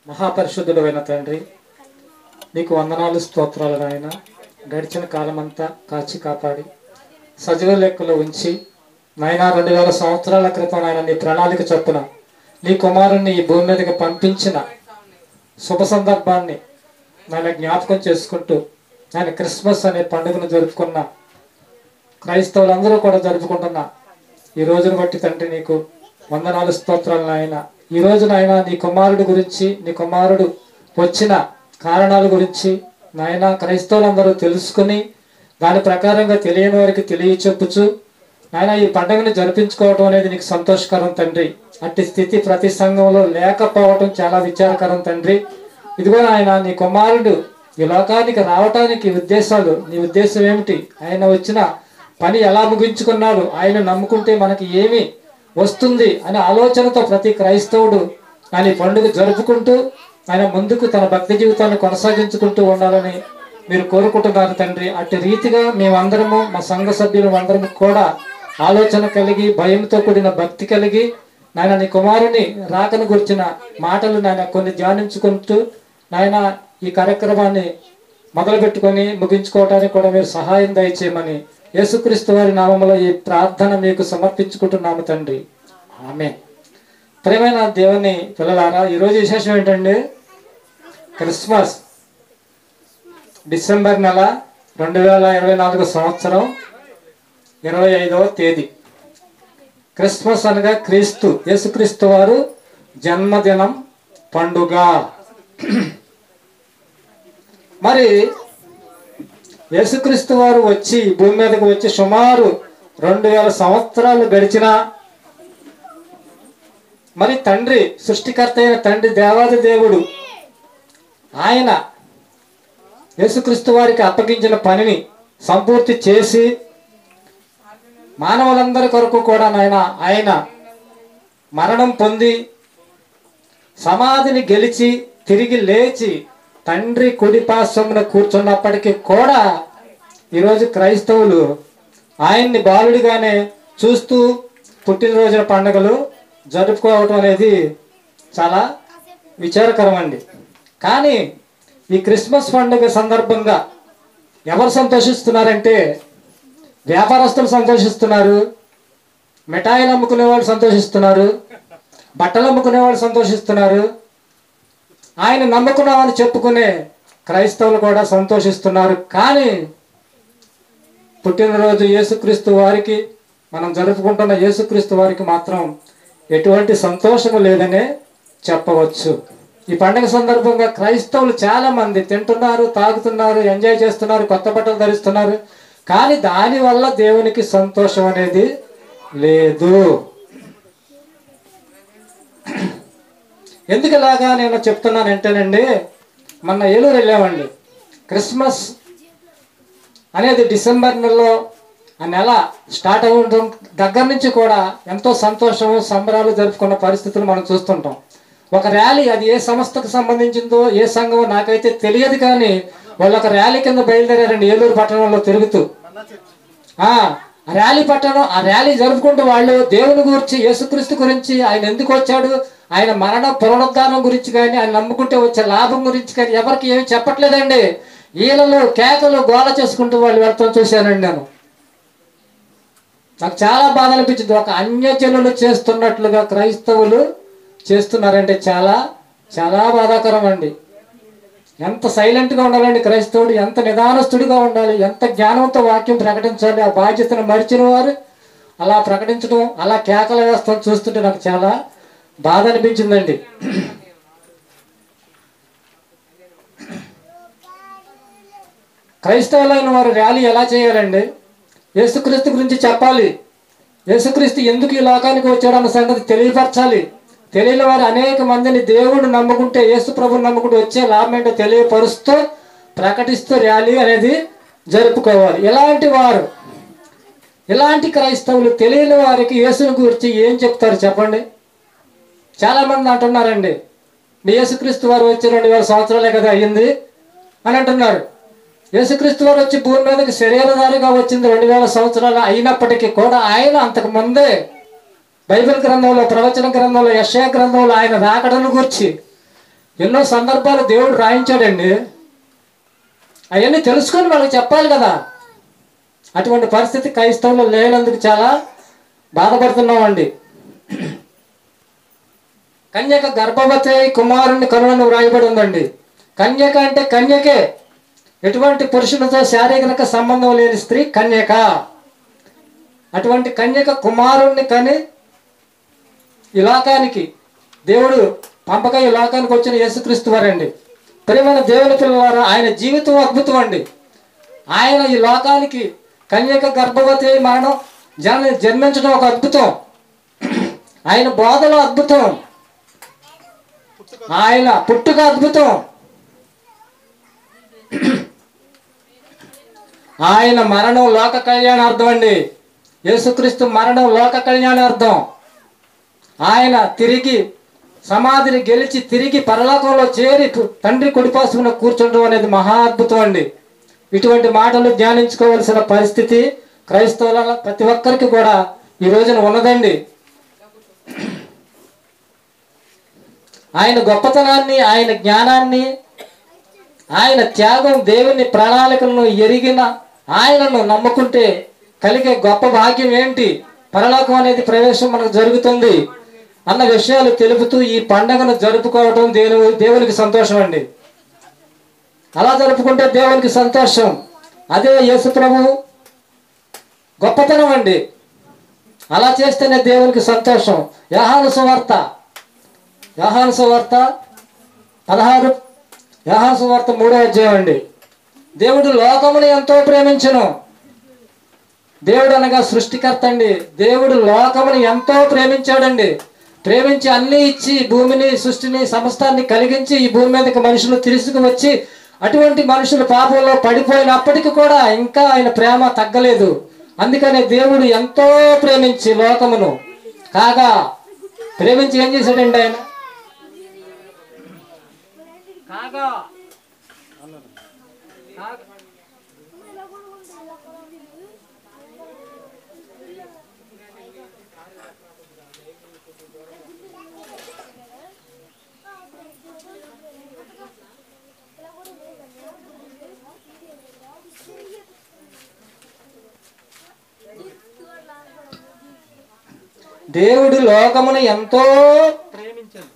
మహాపరిశుద్ధుడైన తండ్రి, నీకు వందనాలు స్తోత్రాలు నాయన. గడిచిన కాలమంతా కాచి కాపాడి సజీవ లెక్కలో ఉంచి నాయన 2000 సంవత్సరాల క్రితం ఆయన నీ ప్రణాళిక చొప్పున నీ కుమారుణ్ణి ఈ భూమి మీదకి పంపించిన శుభ సందర్భాన్ని నాయన జ్ఞాపకం చేసుకుంటూ ఆయన క్రిస్మస్ అనే పండుగను జరుపుకున్న క్రైస్తవులందరూ కూడా జరుపుకుంటున్న ఈ రోజును బట్టి తండ్రి నీకు వందనాలు స్తోత్రాలు నాయన. ఈ రోజు నాయన నీ కుమారుడు గురించి, నీ కుమారుడు వచ్చిన కారణాల గురించి నాయన క్రైస్తవులందరూ తెలుసుకుని దాని ప్రకారంగా తెలియని వారికి తెలియచెప్పుచు నాయన ఈ పండుగను జరిపించుకోవటం అనేది నీకు సంతోషకరం తండ్రి. అట్టి స్థితి ప్రతి సంఘంలో లేకపోవటం చాలా విచారకరం తండ్రి. ఇదిగో ఆయన నీ కుమారుడు ఈ లోకానికి రావటానికి ఉద్దేశాలు, నీ ఉద్దేశం ఏమిటి, ఆయన వచ్చిన పని ఎలా ముగించుకున్నాడు, ఆయన నమ్ముకుంటే మనకి ఏమి వస్తుంది అనే ఆలోచనతో ప్రతి క్రైస్తవుడు ఆయన ఈ పండుగ జరుపుకుంటూ ఆయన ముందుకు తన భక్తి జీవితాన్ని కొనసాగించుకుంటూ ఉండాలని మీరు కోరుకుంటున్నారు తండ్రి. అట్టి రీతిగా మేమందరము, మా సంఘ సభ్యులు అందరము కూడా ఆలోచన కలిగి, భయంతో కూడిన భక్తి కలిగి నాయన నీ కుమారుని రాకను గురించిన మాటలు నాయన కొన్ని ధ్యానించుకుంటూ నాయన ఈ కార్యక్రమాన్ని మొదలుపెట్టుకొని ముగించుకోవడానికి కూడా మీరు సహాయం దయచేయమని యేసుక్రీస్తు వారి నామములో ఈ ప్రార్థన మీకు సమర్పించుకుంటున్నాము తండ్రి. ఆమేన్. ప్రియమైన దేవుని పిల్లలారా, ఈరోజు విశేషం ఏంటండి? క్రిస్మస్. డిసెంబర్ నెల 2024 సంవత్సరం 25వ తేదీ. క్రిస్మస్ అనగా క్రీస్తు, యేసుక్రీస్తు వారు జన్మదినం పండుగ. మరి యేసుక్రీస్తు వారు వచ్చి భూమి మీదకి వచ్చి సుమారు 2000 సంవత్సరాలు గడిచిన మరి తండ్రి, సృష్టికర్త అయిన తండ్రి, దేవాది దేవుడు ఆయన యేసుక్రీస్తు వారికి అప్పగించిన పనిని సంపూర్తి చేసి మానవులందరి కొరకు కూడా ఆయన మరణం పొంది సమాధిని గెలిచి తిరిగి లేచి తండ్రి కుడిపార్శ్వమున కూర్చున్నప్పటికీ కూడా ఈరోజు క్రైస్తవులు ఆయన్ని బాలుడిగానే చూస్తూ పుట్టినరోజుల పండుగలు జరుపుకోవటం అనేది చాలా విచారకరం అండి. కానీ ఈ క్రిస్మస్ పండుగ సందర్భంగా ఎవరు సంతోషిస్తున్నారంటే, వ్యాపారస్తులు సంతోషిస్తున్నారు, మిఠాయిలు అమ్ముకునే వాళ్ళు సంతోషిస్తున్నారు, బట్టలు అమ్ముకునే వాళ్ళు సంతోషిస్తున్నారు, ఆయన నమ్ముకున్నామని చెప్పుకునే క్రైస్తవులు కూడా సంతోషిస్తున్నారు. కానీ పుట్టినరోజు యేసుక్రీస్తు వారికి, మనం జరుపుకుంటున్న యేసుక్రీస్తు వారికి మాత్రం ఎటువంటి సంతోషము లేదనే చెప్పవచ్చు. ఈ పండుగ సందర్భంగా క్రైస్తవులు చాలా మంది తింటున్నారు, తాగుతున్నారు, ఎంజాయ్ చేస్తున్నారు, కొత్త బట్టలు ధరిస్తున్నారు. కానీ దానివల్ల దేవునికి సంతోషం అనేది లేదు. ఎందుకు ఇలాగా నేను చెప్తున్నానంటేనండి, మొన్న ఏలూరు వెళ్ళామండి. క్రిస్మస్ అనేది డిసెంబర్ నెలలో, ఆ నెల స్టార్ట్ అవ్వడం దగ్గర నుంచి కూడా ఎంతో సంతోషం, సంబరాలు జరుపుకున్న పరిస్థితులు మనం చూస్తుంటాం. ఒక ర్యాలీ, అది ఏ సంస్థకు సంబంధించిందో, ఏ సంఘమో నాకైతే తెలియదు, కానీ వాళ్ళు ఒక ర్యాలీ కింద బయలుదేరారండి ఏలూరు పట్టణంలో తిరుగుతూ. ఆ ర్యాలీ జరుపుకుంటూ వాళ్ళు దేవుని గురించి, యేసుక్రీస్తు గురించి, ఆయన ఎందుకు వచ్చాడు, ఆయన మరణ పునరుద్ధానం గురించి కానీ, ఆయన నమ్ముకుంటే వచ్చే లాభం గురించి కానీ ఎవరికి ఏమి చెప్పట్లేదండి. ఈలలు కేకలు గోల చేసుకుంటూ వాళ్ళు వెళ్తాం చూశానండి. నాకు చాలా బాధ అనిపించింది. ఒక అన్యజనులు చేస్తున్నట్లుగా క్రైస్తవులు చేస్తున్నారంటే చాలా చాలా బాధాకరం అండి. ఎంత సైలెంట్గా ఉండాలండి క్రైస్తవుడు, ఎంత నిదానస్తుడిగా ఉండాలి, ఎంత జ్ఞానంతో వాక్యం ప్రకటించాలి. ఆ బాధ్యతను మరిచిన వారు అలా ప్రకటించడం, అలా కేకలు వేస్తాం చూస్తుంటే నాకు చాలా బాధ అనిపించిందండి. క్రైస్తవులైన వారు ర్యాలీ ఎలా చేయాలండి? యేసుక్రీస్తు గురించి చెప్పాలి, యేసుక్రీస్తు ఎందుకు ఈ లోకానికి వచ్చాడన్న సంగతి తెలియపరచాలి. తెలియని వారు అనేక మందిని దేవుడు నమ్ముకుంటే, యేసు ప్రభుని నమ్ముకుంటే వచ్చే లాభం ఏంటో తెలియపరుస్తూ ప్రకటిస్తూ ర్యాలీ అనేది జరుపుకోవాలి. ఇలాంటి క్రైస్తవులు తెలియని వారికి యేసుని గురించి ఏం చెప్తారు చెప్పండి? చాలామంది అంటున్నారండి, మీ యేసుక్రీస్తు వారు వచ్చి 2000 సంవత్సరాలే కదా అయ్యింది అని అంటున్నారు. యేసుక్రీస్తు వారు వచ్చి భూమి మీదకి శరీరధారిగా వచ్చింది 2000 సంవత్సరాలు అయినప్పటికీ కూడా ఆయన అంతకు ముందే బైబిల్ గ్రంథంలో, ప్రవచన గ్రంథంలో, యెషయా గ్రంథంలో ఆయన రాకడను గురించి ఎన్నో సందర్భాలు దేవుడు రాయించాడండి. అవన్నీ తెలుసుకొని వాళ్ళకి చెప్పాలి కదా. అటువంటి పరిస్థితి క్రైస్తవులు లేనందుకు చాలా బాధపడుతున్నామండి. కన్యక గర్భవతి కుమారుని కనులను వ్రాయబడి ఉందండి. కన్యక అంటే కన్యకే, ఎటువంటి పురుషులతో శారీరక సంబంధం లేని స్త్రీ కన్యక. అటువంటి కన్యక కుమారుణ్ణి కని ఈ లోకానికి దేవుడు పంపగా ఈ లోకానికి వచ్చిన యేసుక్రీస్తు వారండి. ప్రియమైన దేవుని పిల్లలారా, ఆయన జీవితం అద్భుతం అండి. ఆయన ఈ లోకానికి కన్యక గర్భవతి మరణం జన్మించడం ఒక అద్భుతం. ఆయన బోధలో అద్భుతం, ఆయన పుట్టుక అద్భుతం, ఆయన మరణం లోక కళ్యాణార్థం అండి. యేసుక్రీస్తు మరణం లోక కళ్యాణార్థం. ఆయన తిరిగి సమాధిని గెలిచి తిరిగి పరలోకంలో చేరి తండ్రి కుడిపార్శ్వన కూర్చుండడం అనేది మహా అద్భుతం అండి. ఇటువంటి మాటలు ధ్యానించుకోవాల్సిన పరిస్థితి క్రైస్తవుల ప్రతి ఒక్కరికి కూడా ఈ రోజున ఉన్నదండి. ఆయన గొప్పతనాన్ని, ఆయన జ్ఞానాన్ని, ఆయన త్యాగం, దేవుని ప్రణాళికలను ఎరిగిన ఆయనను నమ్ముకుంటే కలిగే గొప్ప భాగ్యం ఏంటి, పరలోకం అనేది ప్రవేశం మనకు జరుగుతుంది అన్న విషయాలు తెలుపుతూ ఈ పండుగను జరుపుకోవటం దేవునికి సంతోషం అండి. అలా జరుపుకుంటే దేవునికి సంతోషం. అదే యేసు ప్రభువు గొప్పతనం అండి. అలా చేస్తేనే దేవునికి సంతోషం. యోహాను సువార్త 16, యోహాను సువార్త 3వ అధ్యాయం అండి. దేవుడు లోకమును ఎంతో ప్రేమించును. దేవుడు అనగా సృష్టికర్త అండి. దేవుడు లోకమును ఎంతో ప్రేమించాడండి. ప్రేమించి అన్ని ఇచ్చి భూమిని, సృష్టిని, సమస్తాన్ని కలిగించి ఈ భూమి మీదకి మనుషులు తీసుకువచ్చి అటువంటి మనుషులు పాపంలో పడిపోయినప్పటికీ కూడా ఇంకా ఆయన ప్రేమ తగ్గలేదు. అందుకనే దేవుడు ఎంతో ప్రేమించి లోకమును కాగా ప్రేమించి ఏం చేశాడండి ఆయన? కాగా దేవుడు లోకమును ఎంతో ప్రేమించాడు.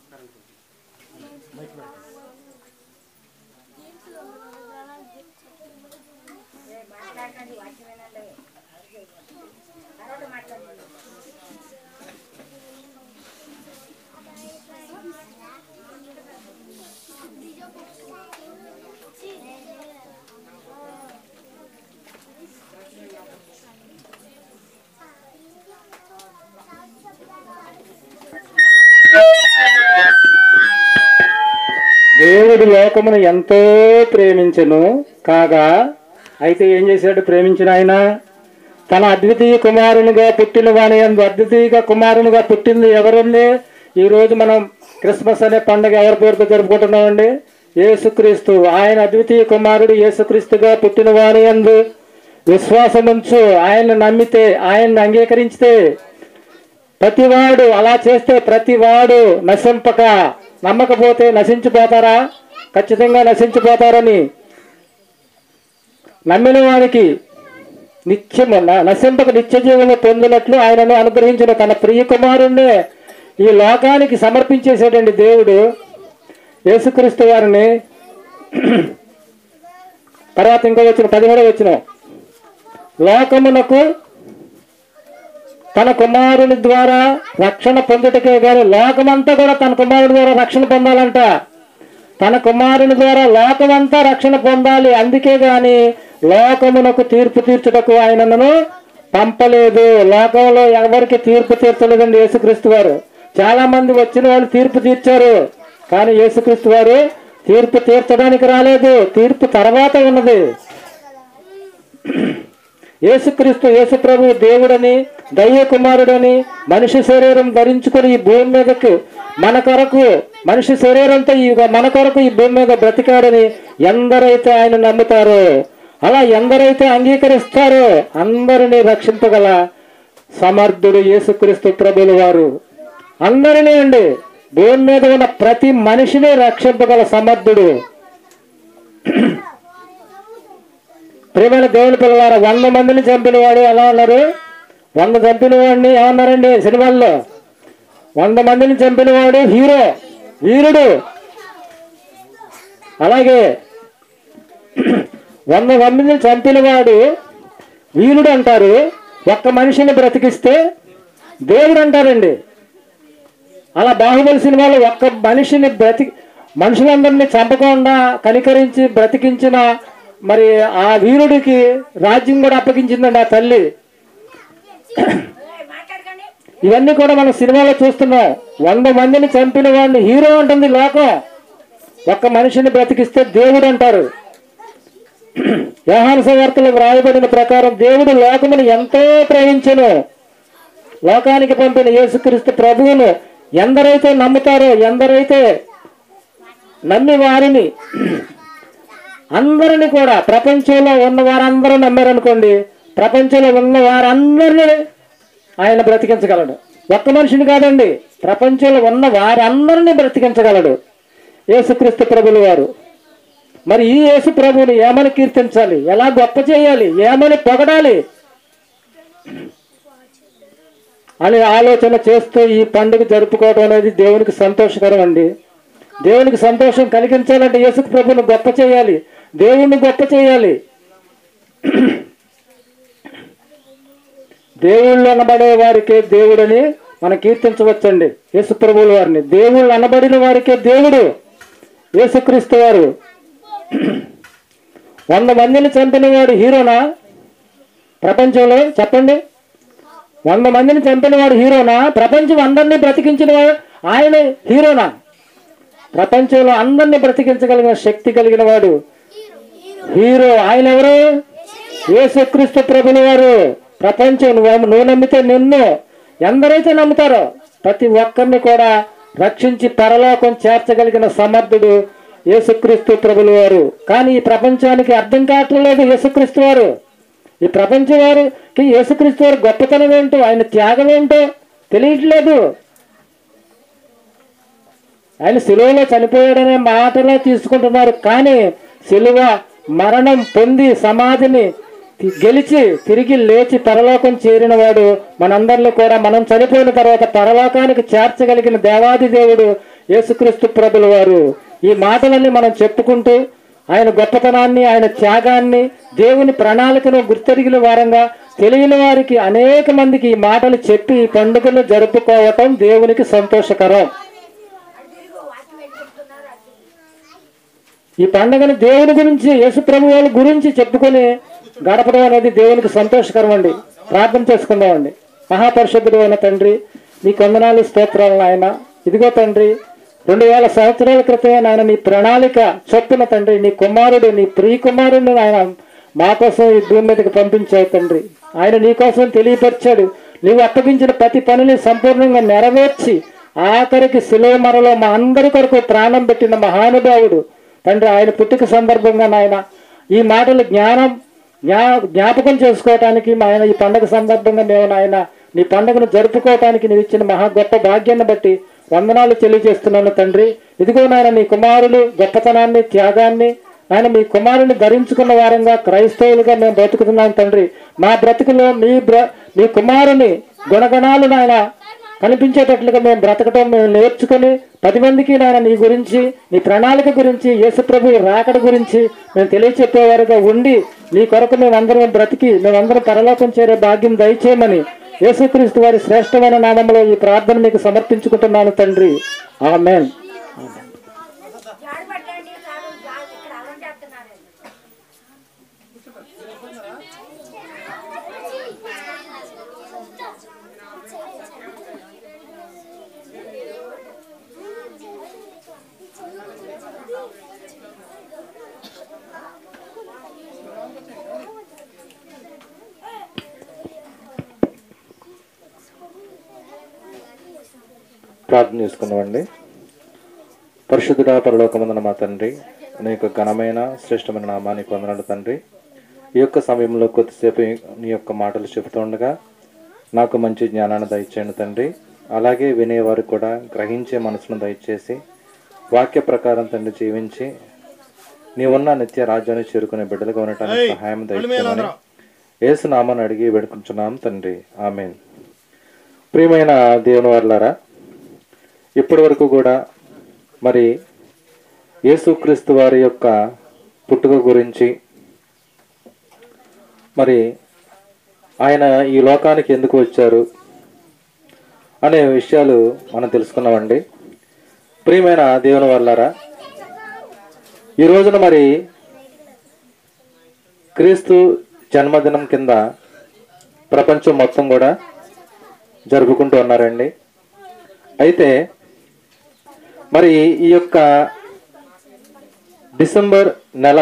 దేవుడు లోకమును ఎంతో ప్రేమించెను కాగా, అయితే ఏం చేశాడు? ప్రేమించిన ఆయన తన అద్వితీయ కుమారునిగా పుట్టిన వాని యందు అద్వితీయ కుమారునిగా పుట్టింది ఎవరండి? ఈరోజు మనం క్రిస్మస్ అనే పండుగ ఎవరి పేరుతో జరుపుకుంటున్నామండి? యేసుక్రీస్తు. ఆయన అద్వితీయ కుమారుడు యేసుక్రీస్తుగా పుట్టిన వాని యందు విశ్వాసముంచు, ఆయన్ని నమ్మితే, ఆయన్ని అంగీకరించితే ప్రతివాడు, అలా చేస్తే ప్రతివాడు నశింపక, నమ్మకపోతే నశించిపోతారా? ఖచ్చితంగా నశించిపోతారని నమ్మిన వానికి నిత్యము నశింపక నిత్య జీవనం పొందినట్లు ఆయనను అనుగ్రహించిన తన ప్రియ కుమారుణ్ణి ఈ లోకానికి సమర్పించేశాడండి దేవుడు యేసుక్రీస్తు వారిని. తర్వాత ఇంకో వచ్చిన 17వ వచనం, లోకమునకు తన కుమారుని ద్వారా రక్షణ పొందుటకే గాని, లోకమంతా కూడా తన కుమారుని ద్వారా రక్షణ పొందాలంట. తన కుమారుని ద్వారా లోకమంతా రక్షణ పొందాలి. అందుకే గాని లోకమునకు తీర్పు తీర్చుటకు ఆయనను పంపలేదు. లోకంలో ఎవరికి తీర్పు తీర్చలేదండి యేసుక్రీస్తు వారు. చాలా మంది వచ్చిన వాళ్ళు తీర్పు తీర్చారు, కానీ యేసుక్రీస్తు వారు తీర్పు తీర్చడానికి రాలేదు. తీర్పు తర్వాత ఉన్నది. యేసుక్రీస్తు యేసు ప్రభు దేవుడని, దైవ కుమారుడని మనిషి శరీరం ధరించుకొని ఈ భూమి మీదకు మన కొరకు, మనిషి శరీరంతో మన కొరకు ఈ భూమి మీద బ్రతికాడని ఎందరైతే ఆయన నమ్ముతారో, అలా ఎందరైతే అంగీకరిస్తారో అందరినీ రక్షింపగల సమర్థుడు యేసుక్రీస్తు ప్రభుల వారు. అందరినీ అండి, భూమి మీద ఉన్న ప్రతి మనిషిని రక్షింపగల సమర్థుడు. ప్రియమైన దేవుని పిల్లలారా, 100 మందిని చంపిన వాడు ఎలా ఉన్నారు? 100 చంపిన వాడిని ఏమన్నారండి సినిమాల్లో? 100 మందిని చంపిన వాడు హీరో, వీరుడు. అలాగే 100 మందిని చంపిన వాడు వీరుడు అంటారు. ఒక్క మనిషిని బ్రతికిస్తే దేవుడు అంటారండి. అలా బాహుబలి సినిమాలో ఒక్క మనిషిని మనుషులందరినీ చంపకుండా కనికరించి బ్రతికించిన మరి ఆ వీరుడికి రాజ్యం కూడా అప్పగించిందండి ఆ తల్లి. ఇవన్నీ కూడా మనం సినిమాలో చూస్తున్నాం. 100 మందిని చంపిన వాడిని హీరో అంటుంది లోకం. ఒక్క మనిషిని బ్రతికిస్తే దేవుడు అంటారు. యోహాను సువార్తలో వ్రాయబడిన ప్రకారం దేవుడు లోకమును ఎంతో ప్రేమించెను. లోకానికి పంపిన యేసుక్రీస్తు ప్రభువును ఎందరైతే నమ్ముతారో, ఎందరైతే నమ్మి వారిని అందరినీ కూడా, ప్రపంచంలో ఉన్న వారందరూ నమ్మారనుకోండి, ప్రపంచంలో ఉన్న వారందరినీ ఆయన బ్రతికించగలడు. ఒక్క మనిషిని కాదండి, ప్రపంచంలో ఉన్న వారందరినీ బ్రతికించగలడు యేసుక్రీస్తు ప్రభులు వారు. మరి ఈ యేసు ప్రభువుని ఏమని కీర్తించాలి, ఎలా గొప్ప చేయాలి, ఏమని పొగడాలి అని ఆలోచన చేస్తూ ఈ పండుగ జరుపుకోవడం అనేది దేవునికి సంతోషకరం అండి. దేవునికి సంతోషం కలిగించాలంటే యేసు ప్రభువుని గొప్ప చేయాలి, దేవుణ్ణి గొప్ప చేయాలి. దేవుళ్ళు అనబడే వారికే దేవుడని మనం కీర్తించవచ్చండి యేసు ప్రభువుల వారిని. దేవుళ్ళు అనబడిన వారికే దేవుడు యేసుక్రీస్తు వారు. 100 మందిని చంపిన వాడు హీరోనా ప్రపంచంలో? చెప్పండి. 100 మందిని చంపిన వాడు హీరోనా? ప్రపంచం అందరినీ బ్రతికించిన వాడు ఆయన హీరోనా? ప్రపంచంలో అందరినీ బ్రతికించగలిగిన శక్తి కలిగిన వాడు హీరో. ఆయన ఎవరు? యేసుక్రీస్తు ప్రభుల వారు. ప్రపంచం నువ్వు నమ్మితే నిన్ను, ఎందరైతే నమ్ముతారో ప్రతి ఒక్కరిని కూడా రక్షించి పరలోకం చేర్చగలిగిన సమర్థుడు యేసుక్రీస్తు ప్రభుల వారు. కానీ ఈ ప్రపంచానికి అర్థం కావట్లేదు యేసుక్రీస్తు వారు. ఈ ప్రపంచం వారికి యేసుక్రీస్తు వారు గొప్పతనం ఏంటో, ఆయన త్యాగం ఏంటో తెలియట్లేదు. ఆయన సిలువలో చనిపోయాడనే మాటలే తీసుకుంటున్నారు. కానీ సిలువ మరణం పొంది సమాధిని గెలిచి తిరిగి లేచి పరలోకం చేరిన వాడు మనందరిలో కూడా మనం చనిపోయిన తర్వాత పరలోకానికి చేర్చగలిగిన దేవాది దేవుడు యేసుక్రీస్తు ప్రభుల వారు. ఈ మాటలన్నీ మనం చెప్పుకుంటూ ఆయన గొప్పతనాన్ని, ఆయన త్యాగాన్ని, దేవుని ప్రణాళికను గుర్తెరిగిన వారంగా తెలియని వారికి అనేక మందికి ఈ మాటలు చెప్పి ఈ పండుగను జరుపుకోవటం దేవునికి సంతోషకరం. ఈ పండుగను దేవుని గురించి, యేసు ప్రభు వాళ్ళ గురించి చెప్పుకొని గడపడం అనేది దేవునికి సంతోషకరం అండి. ప్రార్థన చేసుకుందామండి. మహాపరిశుద్ధుడు అయిన తండ్రి, నీ వందనాలు స్తోత్రాలు నాయన. ఇదిగో తండ్రి, 2000 సంవత్సరాల క్రితమే నాయన నీ ప్రణాళిక చొప్పున తండ్రి నీ కుమారుడు, నీ ప్రియ కుమారుడిని ఆయన మా కోసం ఈ భూమి మీదకి పంపించావు తండ్రి. ఆయన నీ కోసం తెలియపరిచాడు. నీవు అప్పగించిన ప్రతి పనిని సంపూర్ణంగా నెరవేర్చి ఆఖరికి శిలువ మరలో మా అందరి కొరకు ప్రాణం పెట్టిన మహానుభావుడు తండ్రి. ఆయన పుట్టుక సందర్భంగా నాయన ఈ మాటలు జ్ఞాపకం చేసుకోవటానికి ఆయన ఈ పండుగ సందర్భంగా మేము నాయన నీ పండుగను జరుపుకోవటానికి నీవు ఇచ్చిన మహా గొప్ప భాగ్యాన్ని బట్టి వందనాలు తెలియజేస్తున్నాను తండ్రి. ఇదిగో నాయన నీ కుమారులు గొప్పతనాన్ని, త్యాగాన్ని ఆయన మీ కుమారుని ధరించుకున్న వారంగా క్రైస్తవులుగా మేము బ్రతుకుతున్నాం తండ్రి. మా బ్రతుకులో మీ కుమారుని గుణగణాలు నాయన కనిపించేటట్లుగా మేము బ్రతకటం మేము నేర్చుకొని 10 మందికి నాయన నీ గురించి, నీ ప్రణాళిక గురించి, యేసు ప్రభు రాకడ గురించి మేము తెలియచెప్పేవారుగా ఉండి నీ కొరకు మేమందరం బ్రతికి మేమందరం పరలోకం చేరే భాగ్యం దయచేయమని యేసుక్రీస్తు వారి శ్రేష్టమైన నామములో ఈ ప్రార్థన మీకు సమర్పించుకుంటున్నాను తండ్రి. ఆమేన్. ప్రార్థన చేసుకున్నామండి. పరిశుద్ధుడా పరలోకమందున మా తండ్రి, నీ యొక్క ఘనమైన శ్రేష్టమైన నామానికి వందనాలు తండ్రి. ఈ యొక్క సమయంలో కొద్దిసేపు నీ యొక్క మాటలు చెబుతుండగా నాకు మంచి జ్ఞానాన్ని దయచేయండి తండ్రి. అలాగే వినేవారు కూడా గ్రహించే మనసును దయచేసి వాక్య ప్రకారం తండ్రి జీవించి నీవున్న నిత్య రాజ్యాన్ని చేరుకునే బిడ్డలుగా ఉండటానికి సహాయం దయచేయమని యేసు నామమున అడిగి వేడుకుంటున్నాం తండ్రి, ఆమేన్. ప్రియమైన దేవుని వారలారా, ఇప్పటి వరకు కూడా మరి యేసుక్రీస్తు వారి యొక్క పుట్టుక గురించి, మరి ఆయన ఈ లోకానికి ఎందుకు వచ్చారు అనే విషయాలు మనం తెలుసుకున్నామండి. ప్రియమైన దేవుని వారలారా, ఈ రోజున మరి క్రీస్తు జన్మదినం కింద ప్రపంచం మొత్తం కూడా జరుపుకుంటూ ఉన్నారండి. అయితే మరి ఈ యొక్క డిసెంబర్ నెల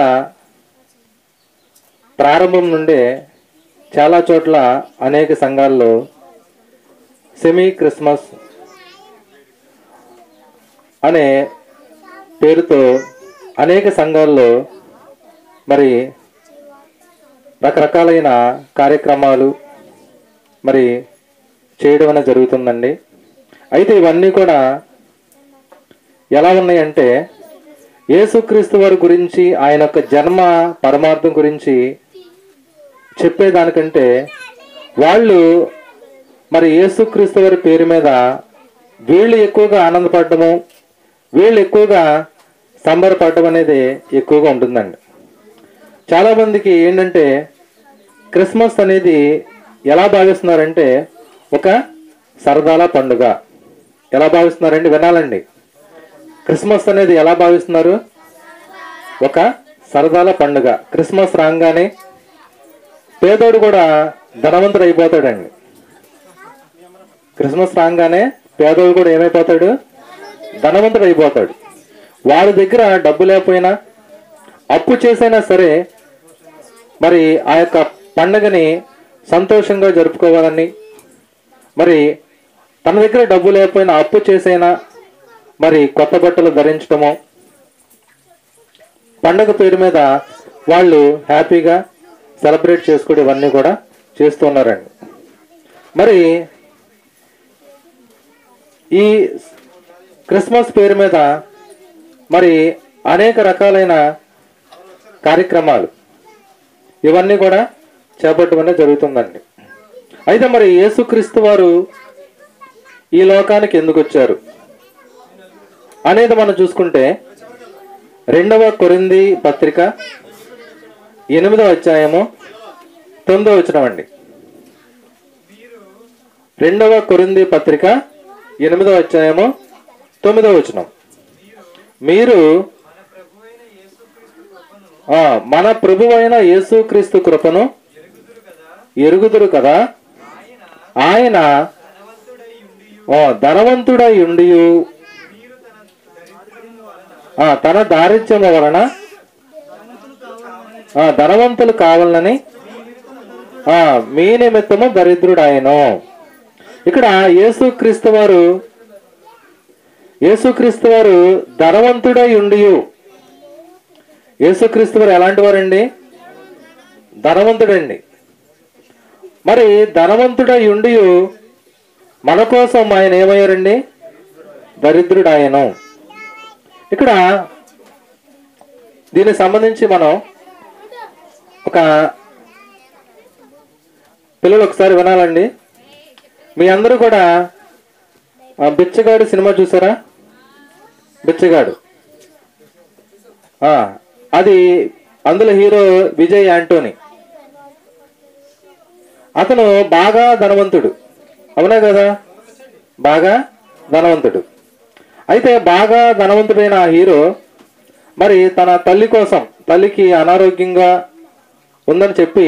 ప్రారంభం నుండే చాలా చోట్ల అనేక సంఘాల్లో సెమీ క్రిస్మస్ అనే పేరుతో అనేక సంఘాల్లో మరి రకరకాలైన కార్యక్రమాలు మరి చేయడం అనేది జరుగుతుందండి. అయితే ఇవన్నీ కూడా ఎలా ఉన్నాయంటే, యేసుక్రీస్తు వారి గురించి, ఆయన యొక్క జన్మ పరమార్థం గురించి చెప్పేదానికంటే వాళ్ళు మరి యేసుక్రీస్తు వారి పేరు మీద వీళ్ళు ఎక్కువగా ఆనందపడటము, వీళ్ళు ఎక్కువగా సంబరపడటం అనేది ఎక్కువగా ఉంటుందండి. చాలామందికి ఏంటంటే క్రిస్మస్ అనేది ఎలా భావిస్తున్నారంటే ఒక సరదాల పండుగ. ఎలా భావిస్తున్నారండి? వినాలండి. క్రిస్మస్ అనేది ఎలా భావిస్తున్నారు? ఒక సరదాల పండుగ. క్రిస్మస్ రాగానే పేదోడు కూడా ధనవంతుడు అయిపోతాడండి. క్రిస్మస్ రాగానే పేదోడు కూడా ఏమైపోతాడు? ధనవంతుడు అయిపోతాడు. వాడి దగ్గర డబ్బు లేకపోయినా అప్పు చేసైనా సరే మరి ఆ యొక్క పండుగని సంతోషంగా జరుపుకోవాలని, మరి తన దగ్గర డబ్బు లేకపోయినా అప్పు చేసైనా మరి కొత్త బట్టలు ధరించడము, పండగ పేరు మీద వాళ్ళు హ్యాపీగా సెలబ్రేట్ చేసుకోవడం ఇవన్నీ కూడా చేస్తున్నారండి. మరి ఈ క్రిస్మస్ పేరు మీద మరి అనేక రకాలైన కార్యక్రమాలు ఇవన్నీ కూడా చేపట్టడం జరుగుతుందండి. అయితే మరి యేసుక్రీస్తు వారు ఈ లోకానికి ఎందుకు వచ్చారు అనేది మనం చూసుకుంటే 2వ కొరింథీ పత్రిక 8వ అధ్యాయము 9వ వచనం అండి. 2వ కొరింథీ పత్రిక 8వ అధ్యాయము 9వ వచనం. మీరు మన ప్రభువైన యేసుక్రీస్తు కృపను ఎరుగుదురు కదా, ఆయన ధనవంతుడై ఉండి తన దారిద్ర్యము వలన ధనవంతులు కావాలని మీ నిమిత్తము దరిద్రుడాయను. ఇక్కడ యేసుక్రీస్తు వారు ధనవంతుడై ఉండి, యేసుక్రీస్తు వారు ఎలాంటి వారండి? ధనవంతుడండి. మరి ధనవంతుడై ఉండి మన కోసం ఆయన ఏమయ్యారండి? దరిద్రుడాయను. ఇక్కడ దీనికి సంబంధించి మనం ఒక పిల్లలు ఒకసారి వినాలండి. మీ అందరూ కూడా బిచ్చగాడు సినిమా చూసారా? బిచ్చగాడు, అది అందులో హీరో విజయ్ యాంటోనీ. అతను బాగా ధనవంతుడు, అవునా కదా? బాగా ధనవంతుడు. అయితే బాగా ధనవంతుడైన ఆ హీరో మరి తన తల్లి కోసం, తల్లికి అనారోగ్యంగా ఉందని చెప్పి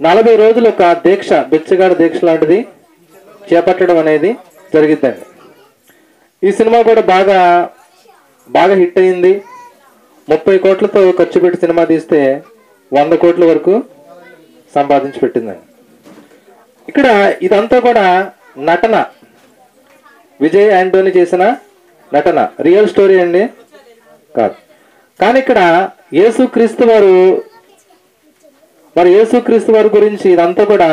40 రోజులు ఒక దీక్ష, బిచ్చగాడు దీక్ష లాంటిది చేపట్టడం అనేది జరిగిద్దండి. ఈ సినిమా కూడా బాగా హిట్ అయింది. 30 కోట్లతో ఖర్చు పెట్టి సినిమా తీస్తే 100 కోట్ల వరకు సంపాదించి పెట్టిందండి. ఇక్కడ ఇదంతా కూడా నటన, విజయ్ యాంటోనీ చేసిన నటన, రియల్ స్టోరీ అండి కాదు. కానీ ఇక్కడ యేసుక్రీస్తు వారి గురించి ఇదంతా కూడా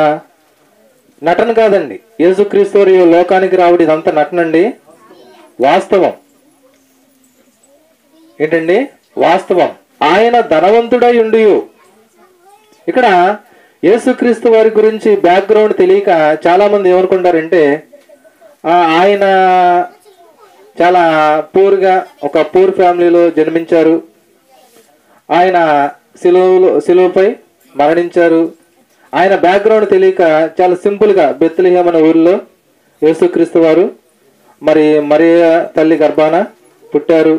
నటన కాదండి. యేసుక్రీస్తు వారు ఈ లోకానికి రావడం ఇదంతా నటన అండి, వాస్తవం. ఏంటండి? వాస్తవం. ఆయన ధనవంతుడై ఉండి, ఇక్కడ యేసుక్రీస్తు వారి గురించి బ్యాక్గ్రౌండ్ తెలియక చాలా మంది ఏమనుకుంటారంటే ఆయన చాలా పూర్గా ఒక పూర్ ఫ్యామిలీలో జన్మించారు, ఆయన సిలువపై మరణించారు. ఆయన బ్యాక్గ్రౌండ్ తెలియక చాలా సింపుల్గా బెత్లెహేం అనే ఊరిలో యేసుక్రీస్తు వారు మరియ తల్లి గర్భాన పుట్టారు.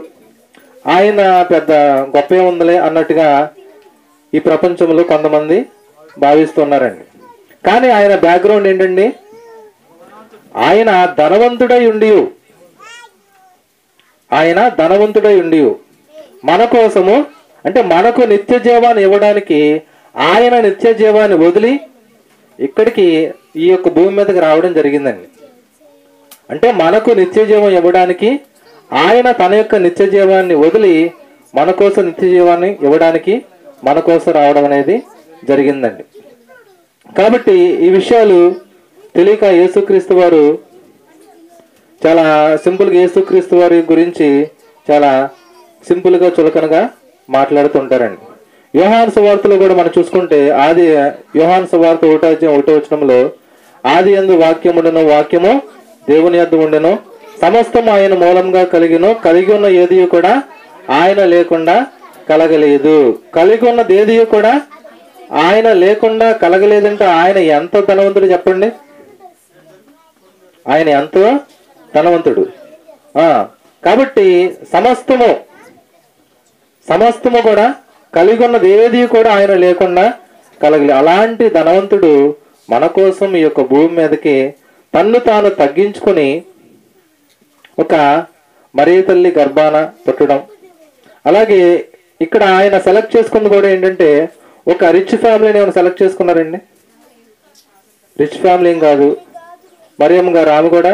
ఆయన పెద్ద గొప్ప ఉందిలే అన్నట్టుగా ఈ ప్రపంచంలో కొంతమంది భావిస్తున్నారండి. కానీ ఆయన బ్యాక్గ్రౌండ్ ఏంటండి? ఆయన ధనవంతుడై ఉండి, మన కోసము అంటే మనకు నిత్య జీవాన్ని ఇవ్వడానికి ఆయన నిత్య జీవాన్ని వదిలి ఇక్కడికి ఈ యొక్క భూమి మీదకి రావడం జరిగిందండి. అంటే మనకు నిత్య జీవం ఇవ్వడానికి ఆయన తన యొక్క నిత్య జీవాన్ని వదిలి మన కోసం నిత్య జీవాన్ని ఇవ్వడానికి మన కోసం రావడం అనేది జరిగిందండి. కాబట్టి ఈ విషయాలు తెలియక యేసుక్రీస్తు వారు చాలా సింపుల్గా యేసుక్రీస్తు వారి గురించి చాలా సింపుల్గా చులకనగా మాట్లాడుతుంటారండి. యోహాను సువార్తలో కూడా మనం చూసుకుంటే యోహాను సువార్త 1:1 ఆది యందు వాక్యముండెను, వాక్యము దేవుని యొద్ద ఉండెను, సమస్తము ఆయన మూలంగా కలిగి ఉన్న ఏది కూడా ఆయన లేకుండా కలగలేదు. కలిగి ఉన్నది ఏది కూడా ఆయన లేకుండా కలగలేదంటే ఆయన ఎంత ధనవంతుడు చెప్పండి. ఆయన ఎంతో ధనవంతుడు. కాబట్టి సమస్తము కూడా కలిగి ఉన్నది ఏది కూడా ఆయన లేకుండా కలగలేదు. అలాంటి ధనవంతుడు మన కోసం ఈ యొక్క భూమి మీదకి తన్ను తాను తగ్గించుకొని ఒక మరియ తల్లి గర్భాన పుట్టడం. అలాగే ఇక్కడ ఆయన సెలెక్ట్ చేసుకుంది కూడా ఏంటంటే ఒక రిచ్ ఫ్యామిలీని ఏమైనా సెలెక్ట్ చేసుకున్నారండి? రిచ్ ఫ్యామిలీ ఏం కాదు. మరియమ్మ గారు ఆమె కూడా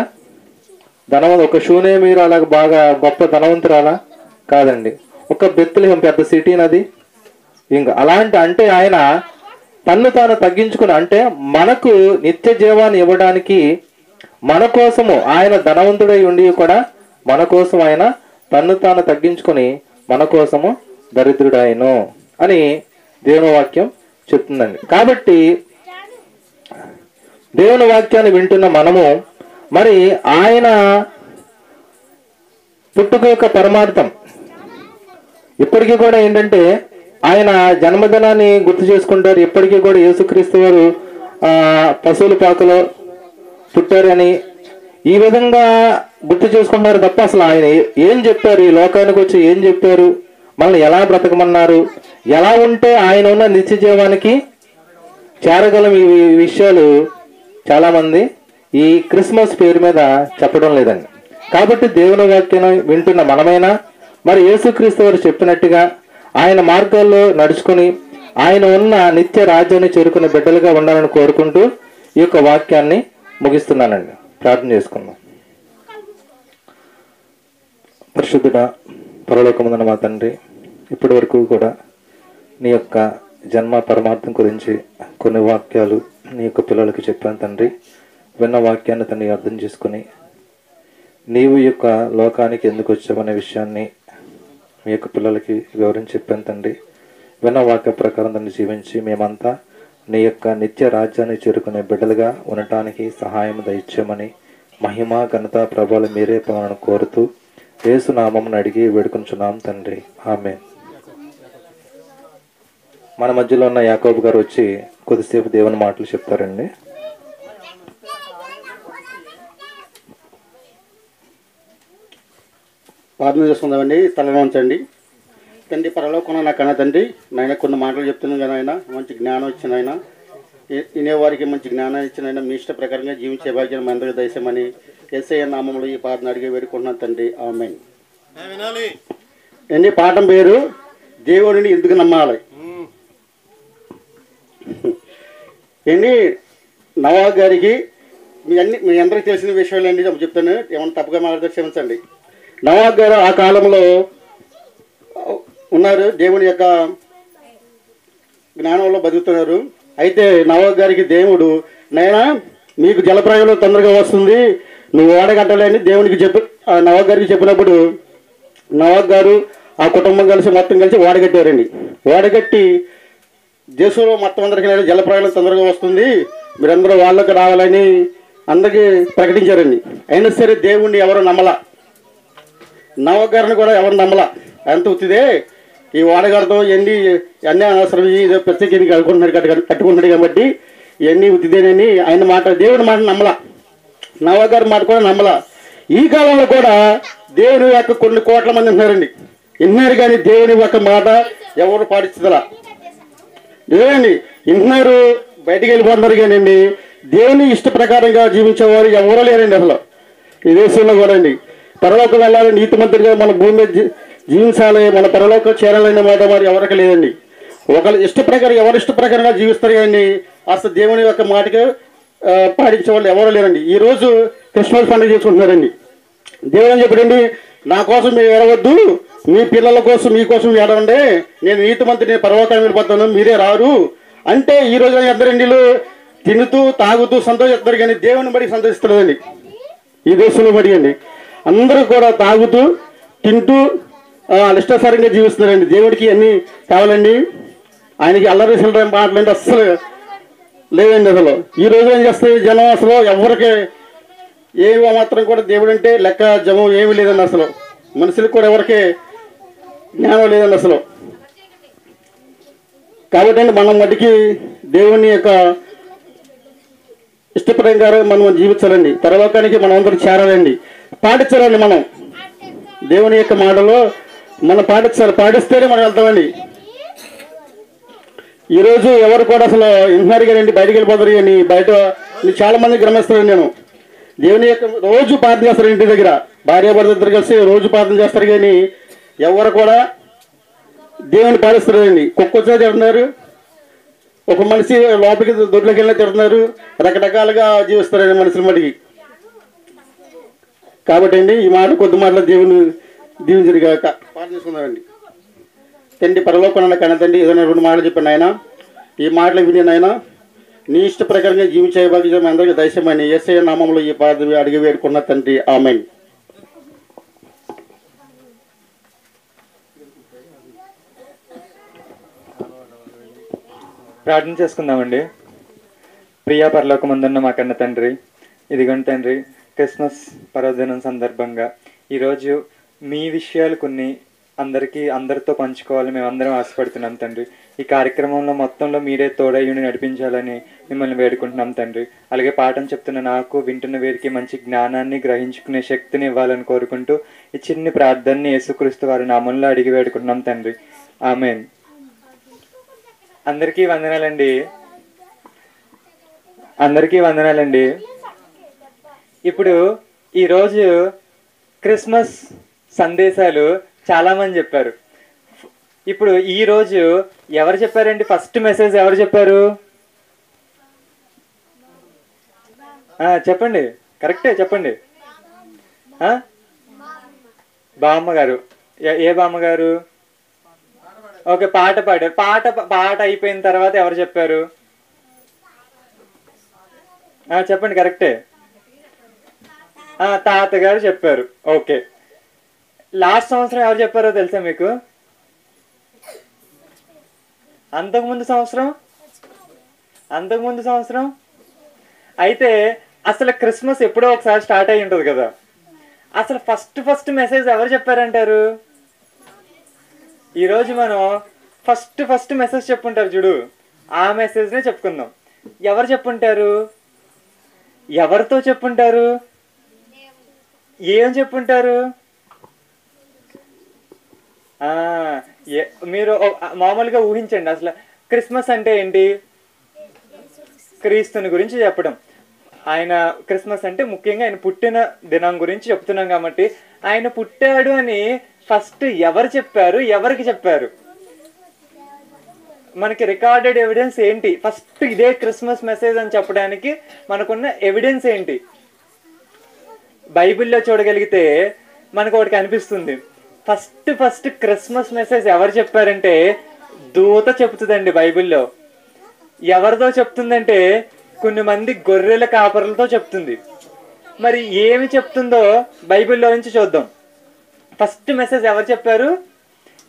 ఒక షూనేమీరు అలాగ బాగా గొప్ప ధనవంతురాలా కాదండి. ఒక బెత్లెహేం పెద్ద సిటీ నది. ఇంకా అలాంటి అంటే ఆయన తన్ను తాను తగ్గించుకుని అంటే మనకు నిత్య జీవాన్ని ఇవ్వడానికి మన కోసము ఆయన ధనవంతుడై ఉండి కూడా మన కోసం ఆయన తన్ను తాను తగ్గించుకొని మన కోసము దరిద్రుడాయను అని దేవుని వాక్యం చెప్తుందండి. కాబట్టి దేవుని వాక్యాన్ని వింటున్న మనము ఆయన పుట్టుక యొక్క పరమార్థం ఇప్పటికీ కూడా ఏంటంటే ఆయన జన్మదినాన్ని గుర్తు చేసుకుంటారు. ఇప్పటికీ కూడా యేసుక్రీస్తు వారు పశువుల పాకలో పుట్టారని ఈ విధంగా గుర్తు చేసుకుంటున్నారు తప్ప అసలు ఆయన ఏం చెప్పారు, ఈ లోకానికి వచ్చి ఏం చెప్పారు, మనల్ని ఎలా బ్రతకమన్నారు, ఎలా ఉంటే ఆయన ఉన్న నిత్య జీవానికి చేరగలం, ఈ విషయాలు చాలా మంది ఈ క్రిస్మస్ పేరు మీద చెప్పడం లేదండి. కాబట్టి దేవుని వాక్యం వింటున్న మనమైనా యేసుక్రీస్తు వారు చెప్పినట్టుగా ఆయన మార్గాల్లో నడుచుకుని ఆయన ఉన్న నిత్య రాజ్యాన్ని చేరుకునే బిడ్డలుగా ఉండాలని కోరుకుంటూ ఈ యొక్క వాక్యాన్ని ముగిస్తున్నానండి. ప్రార్థన చేసుకుందాం. పరిశుద్ధుడా, పరలోకమందున్న మా తండ్రి, ఇప్పటి వరకు కూడా నీ యొక్క జన్మ పరమార్థం గురించి కొన్ని వాక్యాలు నీ యొక్క పిల్లలకి చెప్పాను తండ్రి. విన్న వాక్యాన్ని తండ్రి అర్థం చేసుకుని నీవు ఈ యొక్క లోకానికి ఎందుకు వచ్చావనే విషయాన్ని మీ యొక్క పిల్లలకి వివరించి చెప్పాను తండ్రి. విన్న వాక్య ప్రకారం దాన్ని జీవించి మేమంతా నీ యొక్క నిత్య రాజ్యాన్ని చేరుకునే బిడ్డలుగా ఉండటానికి సహాయం దయచేయమని మహిమ ఘనత ప్రభావాలు మీరే పొందాలని కోరుతూ యేసు నామమును అడిగి వేడుకొంచున్నాం తండ్రి, ఆమేన్. మన మధ్యలో ఉన్న యాకోబు గారు వచ్చి కొద్దిసేపు దేవుని మాటలు చెప్తారండి. ప్రార్థన చేసుకుందామండి. తలలో ఉంచండి. తండ్రి పరలోకం నా కన్నా తండ్రి, నాయన కొన్ని మాటలు చెప్తున్నాను కదా ఆయన, మంచి జ్ఞానం ఇచ్చిన ఆయన, వినేవారికి మంచి జ్ఞానం ఇచ్చిన ఆయన, మీ ఇష్ట ప్రకారంగా జీవించే భాగ్యం మీ అందరికీ దయచేయమని యేసయ్య నామములో ఈ ప్రార్థన అడిగి వేడుకుంటున్నాను తండ్రి, ఆమేన్. ఎన్ని పాఠం పేరు దేవుడిని ఎందుకు నమ్మాలి. ఎన్ని నవాబు గారికి మీ అందరికీ తెలిసిన విషయాలు అండి చెప్తాను, ఏమన్నా తప్పుగా మాట్లాడితే క్షమించండి. నవాబు గారు ఆ కాలంలో ఉన్నారు, దేవుని యొక్క జ్ఞానంలో బతుకుతున్నారు. అయితే నవాబు గారికి దేవుడు, నైనా మీకు జలప్రయాణం తొందరగా వస్తుంది, నువ్వు ఓడ కట్టాలని దేవునికి నవాబ్ గారికి చెప్పినప్పుడు నవాబ్ గారు ఆ కుటుంబం కలిసి మొత్తం కలిసి ఓడ కట్టారండి. ఓడ కట్టి దేశంలో మొత్తం అందరికీ జలప్రయాణం తొందరగా వస్తుంది, మీరందరూ వాళ్ళకి రావాలని అందరికీ ప్రకటించారండి. అయినా సరే దేవుణ్ణి ఎవరు నమ్మలా, నవాబ్ గారిని కూడా ఎవరు నమ్మలా. అంత ఉత్తిదే, ఈ ఓడగారితో అన్నీ అనవసరం, ఏదో ప్రత్యేక కట్టుకుంటున్నాడు కాబట్టి ఇవన్నీ ఉత్తిదేనని ఆయన మాట, దేవుడి మాట నమ్మలా, నవాబ్ గారి మాట కూడా నమ్మలా. ఈ కాలంలో కూడా దేవుని యొక్క కొన్ని కోట్ల మంది ఉంటున్నారండి, వింటున్నారు కానీ దేవుని యొక్క మాట ఎవరు పాటిస్తుందా లేదండి. వింటున్నారు, బయటికి వెళ్ళిపోతున్నారు కానండి దేవుని ఇష్ట ప్రకారంగా జీవించేవారు ఎవరూ లేరండి. అసలు ఈ దేశంలో కూడా అండి పరలోకం వెళ్ళాలి, నీతిమంతుడిగా మన భూమి మీద జీవించాలి, మన పరలోకం చేరాలనే మాట మరి ఎవరికి లేదండి. ఒకళ్ళు ఇష్ట ప్రకారం ఎవరు ఇష్ట ప్రకారంగా జీవిస్తారు కానీ అసలు దేవుని యొక్క మాటకి పాటించే వాళ్ళు ఎవరూ లేరండి. ఈరోజు క్రిస్మస్ పండుగ చేసుకుంటున్నారండి. దేవుడు అని చెప్పడండి, నా కోసం మీరు ఏడవద్దు, మీ పిల్లల కోసం మీకోసం ఏడవండి, నేను నీతిమంతుడిని పరలోకానికి వెళ్ళిపోతాను, మీరే రారు అంటే ఈ రోజు అందరండి తినుతూ తాగుతూ సంతోషిస్తారు కానీ దేవుని బడి సంతోషిస్తున్నారండి. ఈ దేశంలో బడి అండి అందరూ కూడా తాగుతూ తింటూ ఇష్టాసారంగా జీవిస్తున్నారండి. దేవుడికి అన్నీ కావాలండి, ఆయనకి అల్లరి సిల్లర మాటలండి అస్సలు లేదండి. అసలు ఈ రోజు ఏం చేస్తాయి జనం, అసలు ఎవరికి ఏమి మాత్రం కూడా దేవుడు అంటే లెక్క జమం ఏమీ లేదండి. అసలు మనుషులకు కూడా ఎవరికి జ్ఞానం లేదండి అసలు. కాబట్టి అండి మనం మటుకి దేవుని యొక్క ఇష్టప్రకారం మనం జీవించాలండి, పరలోకానికి మనం అందరూ చేరాలండి, పాటించాలండి. మనం దేవుని యొక్క మాటలో మనం పాటించాలి, పాటిస్తేనే మనం వెళ్తామండి. ఈరోజు ఎవరు కూడా అసలు ఇంటున్నారు కానీ బయటకు వెళ్ళిపోతారు కానీ బయట చాలా మంది గ్రమిస్తారండి. నేను దేవుని యొక్క రోజు ప్రార్థన చేస్తారు, ఇంటి దగ్గర భార్యాభర్త ఇద్దరు కలిసి రోజు ప్రార్థన చేస్తారు కానీ ఎవరు కూడా దేవుని పాటిస్తారండి. కుక్కొచ్చా తిడుతున్నారు, ఒక మనిషి లోపలికి దొడ్లోకి వెళ్ళినా తిడుతున్నారు, రకరకాలుగా జీవిస్తారండి మనుషుల మటుకి. కాబట్టి అండి ఈ మాట కొద్ది మాటలు దేవుని దీవించరుగాక ప్రార్థిస్తున్నారండి. తండ్రి పరలోకన కన్నా తండ్రి ఏదైనా 2 మాటలు చెప్పాను ఆయన, ఈ మాటలు విని ఆయన నీ ఇష్ట ప్రకారంగా జీవించే భాగ్యం అందరికీ దయచేయమని యేసయ్య నామములో ఈ ప్రార్థన అడిగి వేడుకున్న తండ్రి, ఆమేన్. ప్రార్థన చేసుకుందామండి. ప్రియా పరలోకమందున్న మా కన్న తండ్రి, ఇదిగోండి తండ్రి, క్రిస్మస్ పర్వదినం సందర్భంగా ఈరోజు మీ విషయాలు కొన్ని అందరితో పంచుకోవాలి మేమందరం ఆశపడుతున్నాం తండ్రి. ఈ కార్యక్రమంలో మొత్తంలో మీరే తోడయ్యుని నడిపించాలని మిమ్మల్ని వేడుకుంటున్నాం తండ్రి. అలాగే పాఠం చెప్తున్న నాకు, వింటున్న వీరికి మంచి జ్ఞానాన్ని గ్రహించుకునే శక్తిని ఇవ్వాలని కోరుకుంటూ ఈ చిన్ని ప్రార్థనని యేసుక్రీస్తు వారి నామంలో అడిగి వేడుకుంటున్నాం తండ్రి, ఆమేన్. అందరికీ వందనాలండి. అందరికీ వందనాలండి. ఇప్పుడు ఈరోజు క్రిస్మస్ సందేశాలు చాలామంది చెప్పారు. ఇప్పుడు ఈరోజు ఎవరు చెప్పారండి? ఫస్ట్ మెసేజ్ ఎవరు చెప్పారు? చెప్పండి, కరెక్టే చెప్పండి. బామ్మగారు. ఏ బామ్మగారు? ఓకే, పాట పాడారు. పాట అయిపోయిన తర్వాత ఎవరు చెప్పారు? చెప్పండి, కరెక్టే. తాతగారు చెప్పారు. ఓకే, లాస్ట్ సంవత్సరం ఎవరు చెప్పారో తెలుసా మీకు? అంతకుముందు సంవత్సరం అయితే అసలు క్రిస్మస్ ఎప్పుడో ఒకసారి స్టార్ట్ అయి ఉంటుంది కదా. అసలు ఫస్ట్ మెసేజ్ ఎవరు చెప్పారంటారు? ఈరోజు మనం ఫస్ట్ మెసేజ్ చెప్పుంటారు చూడు, ఆ మెసేజ్నే చెప్పుకుందాం. ఎవరు చెప్పుంటారు? ఎవరితో చెప్పుంటారు? ఏం చెప్పుంటారు? మీరు మామూలుగా ఊహించండి. అసలు క్రిస్మస్ అంటే ఏంటి? క్రీస్తుని గురించి చెప్పడం. ఆయన క్రిస్మస్ అంటే ముఖ్యంగా ఆయన పుట్టిన దినం గురించి చెప్తున్నాం కాబట్టి ఆయన పుట్టాడు అని ఫస్ట్ ఎవరు చెప్పారు, ఎవరికి చెప్పారు? మనకి రికార్డెడ్ ఎవిడెన్స్ ఏంటి? ఫస్ట్ ఇదే క్రిస్మస్ మెసేజ్ అని చెప్పడానికి మనకున్న ఎవిడెన్స్ ఏంటి? బైబిల్లో చూడగలిగితే మనకు ఒకటి కనిపిస్తుంది. ఫస్ట్ క్రిస్మస్ మెసేజ్ ఎవరు చెప్పారంటే దూత చెప్తుందండి బైబిల్లో. ఎవరితో చెప్తుందంటే కొన్ని మంది గొర్రెల కాపరులతో చెప్తుంది. మరి ఏమి చెప్తుందో బైబిల్లో నుంచి చూద్దాం. ఫస్ట్ మెసేజ్ ఎవరు చెప్పారు?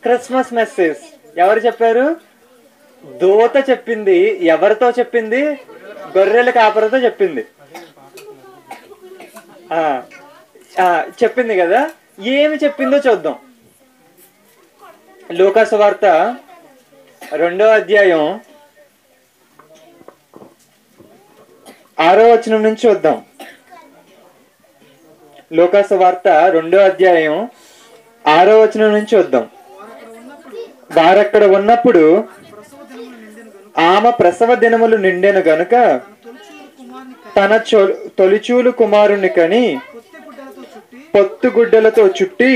క్రిస్మస్ మెసేజ్ ఎవరు చెప్పారు? దూత చెప్పింది. ఎవరితో చెప్పింది? గొర్రెల కాపరులతో చెప్పింది. చెప్పింది కదా. ఏమి చెప్పిందో చూద్దాం. లూకా సువార్త 2వ అధ్యాయం 6వ వచనం నుంచి చూద్దాం. లూకా సువార్త 2వ అధ్యాయం 6వ వచనం నుంచి చూద్దాం. వారక్కడ ఉన్నప్పుడు ఆమె ప్రసవ దినములు నిండెను గనుక తన తొలిచూలు కుమారుని కని పొత్తుగుడ్డలతో చుట్టి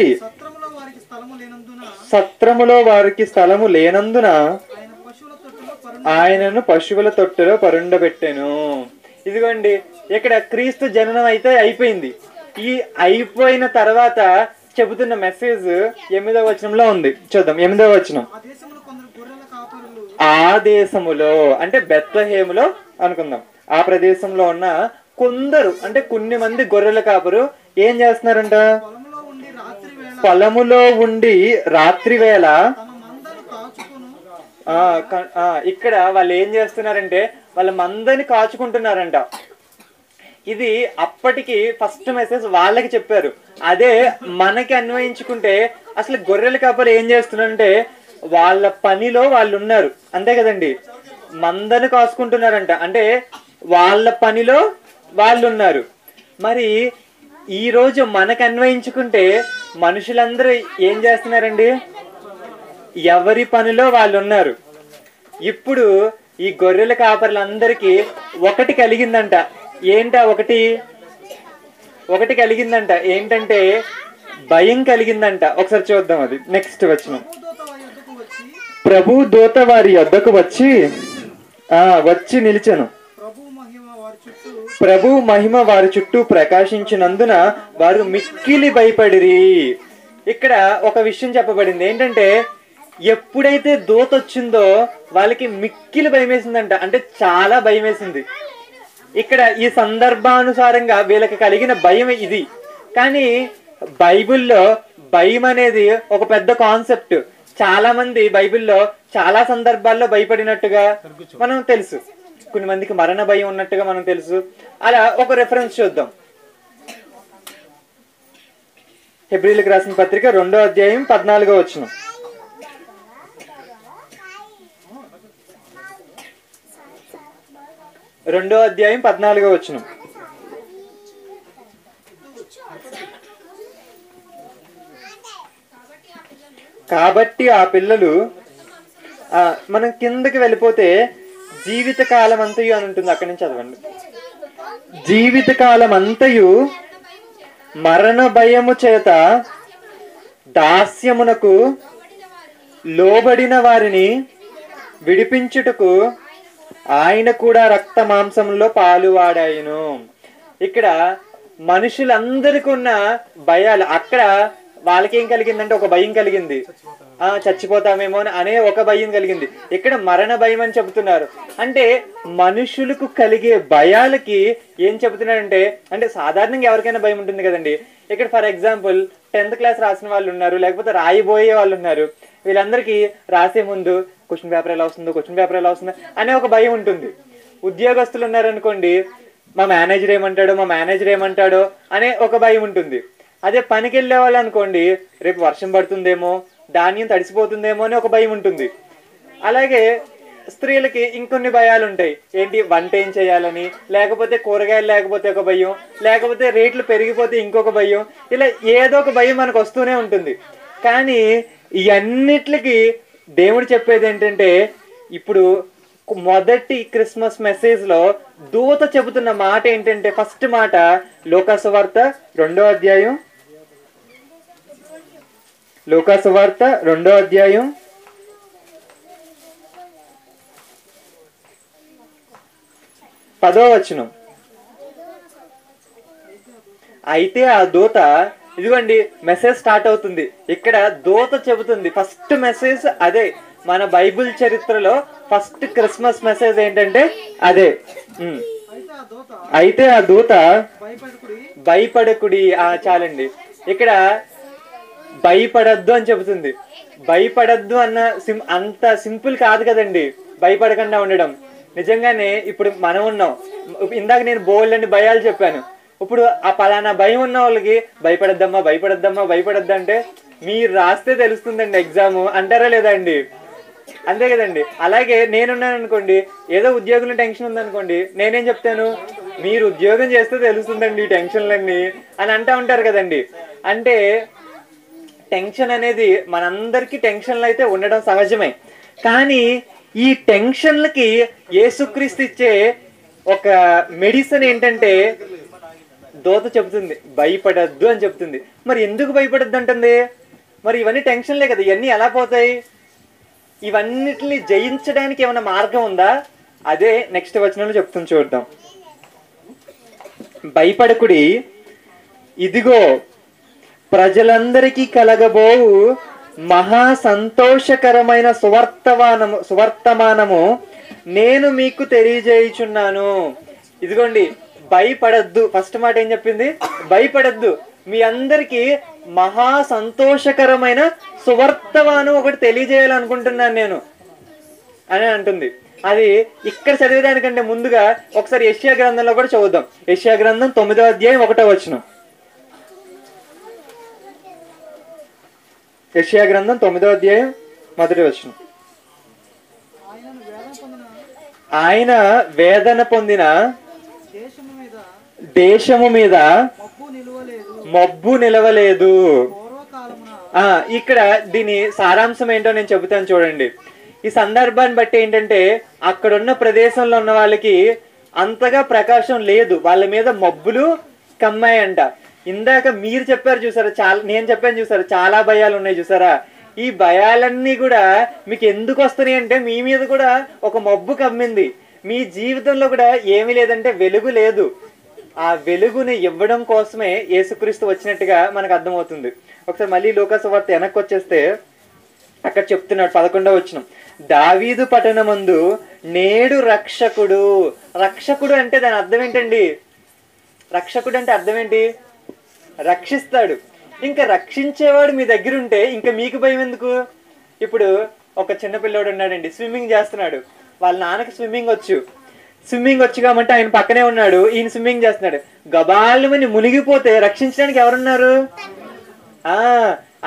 సత్రములో వారికి స్థలము లేనందున ఆయనను పశువుల తొట్టులో పరుండబెట్టెను. ఇదిగోండి, ఇక్కడ క్రీస్తు జననం అయితే అయిపోయింది. ఈ అయిపోయిన తర్వాత చెబుతున్న మెసేజ్ 8వ వచనంలో ఉంది. చూద్దాం. 8వ వచనం. ఆ దేశములో అంటే బెత్లెహేములో అనుకుందాం. ఆ ప్రదేశంలో ఉన్న కొందరు అంటే కొన్ని మంది గొర్రెల కాపరు ఏం చేస్తున్నారంట? పొలములో ఉండి రాత్రి వేళ ఇక్కడ వాళ్ళు ఏం చేస్తున్నారంటే వాళ్ళ మందని కాచుకుంటున్నారంట. ఇది అప్పటికి ఫస్ట్ మెసేజ్ వాళ్ళకి చెప్పారు. అదే మనకి అన్వయించుకుంటే అసలు గొర్రెల కాపరు ఏం చేస్తున్నారంటే వాళ్ళ పనిలో వాళ్ళు ఉన్నారు, అంతే కదండి. మందని కాసుకుంటున్నారంట అంటే వాళ్ళ పనిలో వాళ్ళు ఉన్నారు. మరి ఈ రోజు మనకు అన్వయించుకుంటే మనుషులందరూ ఏం చేస్తున్నారండి? ఎవరి పనిలో వాళ్ళు ఉన్నారు. ఇప్పుడు ఈ గొర్రెల కాపర్లందరికీ ఒకటి కలిగిందంట. ఏంటా ఒకటి కలిగిందంట. ఏంటంటే భయం కలిగిందంట. ఒకసారి చూద్దాం. అది నెక్స్ట్ వచనం. ప్రభు దూత వారి యొద్దకు వచ్చి నిలిచెను. ప్రభు మహిమ వారి చుట్టూ ప్రకాశించినందున వారు మిక్కిలి భయపడిరి. ఇక్కడ ఒక విషయం చెప్పబడింది. ఏంటంటే ఎప్పుడైతే దూత వచ్చిందో వాళ్ళకి మిక్కిలి భయం వేసిందంట. అంటే చాలా భయం వేసింది. ఇక్కడ ఈ సందర్భానుసారంగా వీళ్ళకి కలిగిన భయం ఇది. కానీ బైబిల్లో భయం అనేది ఒక పెద్ద కాన్సెప్ట్. చాలా మంది బైబిల్లో చాలా సందర్భాల్లో భయపడినట్టుగా మనం తెలుసు. కొన్ని మందికి మరణ భయం ఉన్నట్టుగా మనం తెలుసు. అలా ఒక రెఫరెన్స్ చూద్దాం. హెబ్రీయులకు రాసిన పత్రిక 2వ అధ్యాయం 14వ వచనం. కాబట్టి ఆ పిల్లలు మనం కిందకి వెళ్ళిపోతే జీవితకాలం అంతయు అని ఉంటుంది. అక్కడి నుంచి చదవండి. జీవితకాలం అంతయు మరణ భయము చేత దాస్యమునకు లోబడిన వారిని విడిపించుటకు ఆయన కూడా రక్త మాంసంలో పాలువాడాయను. ఇక్కడ మనుషులందరికీ ఉన్న భయాలు, అక్కడ వాళ్ళకేం కలిగిందంటే ఒక భయం కలిగింది. చచ్చిపోతామేమో అనే ఒక భయం కలిగింది. ఇక్కడ మరణ భయం అని చెబుతున్నారు. అంటే మనుషులకు కలిగే భయాలకి ఏం చెబుతున్నారంటే, అంటే సాధారణంగా ఎవరికైనా భయం ఉంటుంది కదండి. ఇక్కడ ఫర్ ఎగ్జాంపుల్ 10th క్లాస్ రాసిన వాళ్ళు ఉన్నారు, లేకపోతే రాయిపోయే వాళ్ళు ఉన్నారు. వీళ్ళందరికీ రాసే ముందు క్వశ్చన్ పేపర్ ఎలా వస్తుందో అనే ఒక భయం ఉంటుంది. ఉద్యోగస్తులు ఉన్నారనుకోండి, మా మేనేజర్ ఏమంటాడో అనే ఒక భయం ఉంటుంది. అదే పనికి వెళ్ళే వాళ్ళు అనుకోండి, రేపు వర్షం పడుతుందేమో, ధాన్యం తడిసిపోతుందేమో అని ఒక భయం ఉంటుంది. అలాగే స్త్రీలకి ఇంకొన్ని భయాలు ఉంటాయి. ఏంటి, వంట ఏం చేయాలని, లేకపోతే కూరగాయలు లేకపోతే ఒక భయం, లేకపోతే రేట్లు పెరిగిపోతే ఇంకొక భయం. ఇలా ఏదో ఒక భయం మనకు వస్తూనే ఉంటుంది. కానీ ఇవన్నిటికి దేవుడు చెప్పేది ఏంటంటే, ఇప్పుడు మొదటి క్రిస్మస్ మెసేజ్ లో దూత చెబుతున్న మాట ఏంటంటే, ఫస్ట్ మాట లూకా సువార్త 2వ అధ్యాయం 10వ వచనం. అయితే ఆ దూత, ఇదిగోండి మెసేజ్ స్టార్ట్ అవుతుంది. ఇక్కడ దూత చెబుతుంది ఫస్ట్ మెసేజ్. అదే మన బైబిల్ చరిత్రలో ఫస్ట్ క్రిస్మస్ మెసేజ్ ఏంటంటే అదే. అయితే ఆ దూత భయపడకుడి చాలండి. ఇక్కడ భయపడద్దు అని చెబుతుంది. భయపడద్దు అంత సింపుల్ కాదు కదండి భయపడకుండా ఉండడం. నిజంగానే ఇప్పుడు మనం ఉన్నాం. ఇందాక నేను బోల్డ్ అని భయాలు చెప్పాను. ఇప్పుడు ఆ పలానా భయం ఉన్న వాళ్ళకి భయపడద్దమ్మా భయపడద్దమ్మా భయపడద్దు అంటే మీరు రాస్తే తెలుస్తుందండి ఎగ్జామ్ అంటారా లేదా అండి? అంతే కదండి. అలాగే నేనున్నాను అనుకోండి, ఏదో ఉద్యోగంలో టెన్షన్ ఉందనుకోండి, నేనేం చెప్తాను, మీరు ఉద్యోగం చేస్తే తెలుస్తుందండి ఈ టెన్షన్లన్నీ అని అంటూ ఉంటారు కదండి. అంటే టెన్షన్ అనేది మనందరికీ టెన్షన్లు అయితే ఉండడం సహజమే. కానీ ఈ టెన్షన్లకి యేసుక్రీస్తు ఇచ్చే ఒక మెడిసిన్ ఏంటంటే దూత చెబుతుంది భయపడద్దు అని చెప్తుంది. మరి ఎందుకు భయపడద్దు అంటుంది? మరి ఇవన్నీ టెన్షన్లే కదా, ఇవన్నీ ఎలా పోతాయి? ఇవన్నిటిని జయించడానికి ఏమైనా మార్గం ఉందా? అదే నెక్స్ట్ వచనంలో చెప్తుంది, చూద్దాం. భయపడకుడి, ఇదిగో ప్రజలందరికీ కలగబోవు మహా సంతోషకరమైన సువర్తమానము నేను మీకు తెలియజేయుచున్నాను. ఇదిగోండి భయపడద్దు. ఫస్ట్ మాట ఏం చెప్పింది? భయపడద్దు. మీ అందరికీ మహా సంతోషకరమైన సువర్తమానం ఒకటి తెలియజేయాలనుకుంటున్నాను నేను అని అంటుంది. అది ఇక్కడ చదివేదానికంటే ముందుగా ఒకసారి యెషయా గ్రంథంలో కూడా చదువుదాం. యెషయా గ్రంథం 9వ అధ్యాయం 1వ వచనం. యెషయా గ్రంథం 9వ అధ్యాయం 1వ వచనం. ఆయన వేదన పొందిన దేశము మీద మబ్బు నిలవలేదు. ఇక్కడ దీని సారాంశం ఏంటో నేను చెబుతాను చూడండి. ఈ సందర్భాన్ని బట్టి ఏంటంటే అక్కడున్న ప్రదేశంలో ఉన్న వాళ్ళకి అంతగా ప్రకాశం లేదు, వాళ్ళ మీద మబ్బులు కమ్మాయంట. ఇందాక మీరు చెప్పారు చూసారా, నేను చెప్పాను చూసారా, చాలా భయాలు ఉన్నాయి చూసారా. ఈ భయాలన్నీ కూడా మీకు ఎందుకు వస్తున్నాయి అంటే మీ మీద కూడా ఒక మబ్బు కమ్మింది. మీ జీవితంలో కూడా ఏమీ లేదంటే వెలుగు లేదు. ఆ వెలుగుని ఇవ్వడం కోసమే యేసుక్రీస్తు వచ్చినట్టుగా మనకు అర్థమవుతుంది. ఒకసారి మళ్ళీ లూకా సువార్త వెనక్కి వచ్చేస్తే అక్కడ చెప్తున్నాడు 11వ వచనం. దావీదు పట్టణమందు నేడు రక్షకుడు. రక్షకుడు అంటే దాని అర్థం ఏంటండి? రక్షకుడు అంటే అర్థం ఏంటి? రక్షిస్తాడు. ఇంకా రక్షించేవాడు మీ దగ్గర ఉంటే ఇంకా మీకు భయం ఎందుకు? ఇప్పుడు ఒక చిన్న పిల్లోడు ఉన్నాడండి, స్విమ్మింగ్ చేస్తున్నాడు. వాళ్ళ నాన్నకి స్విమ్మింగ్ వచ్చు కాబట్టి ఆయన పక్కనే ఉన్నాడు, ఈయన స్విమ్మింగ్ చేస్తున్నాడు. గబాలమని మునిగిపోతే రక్షించడానికి ఎవరున్నారు?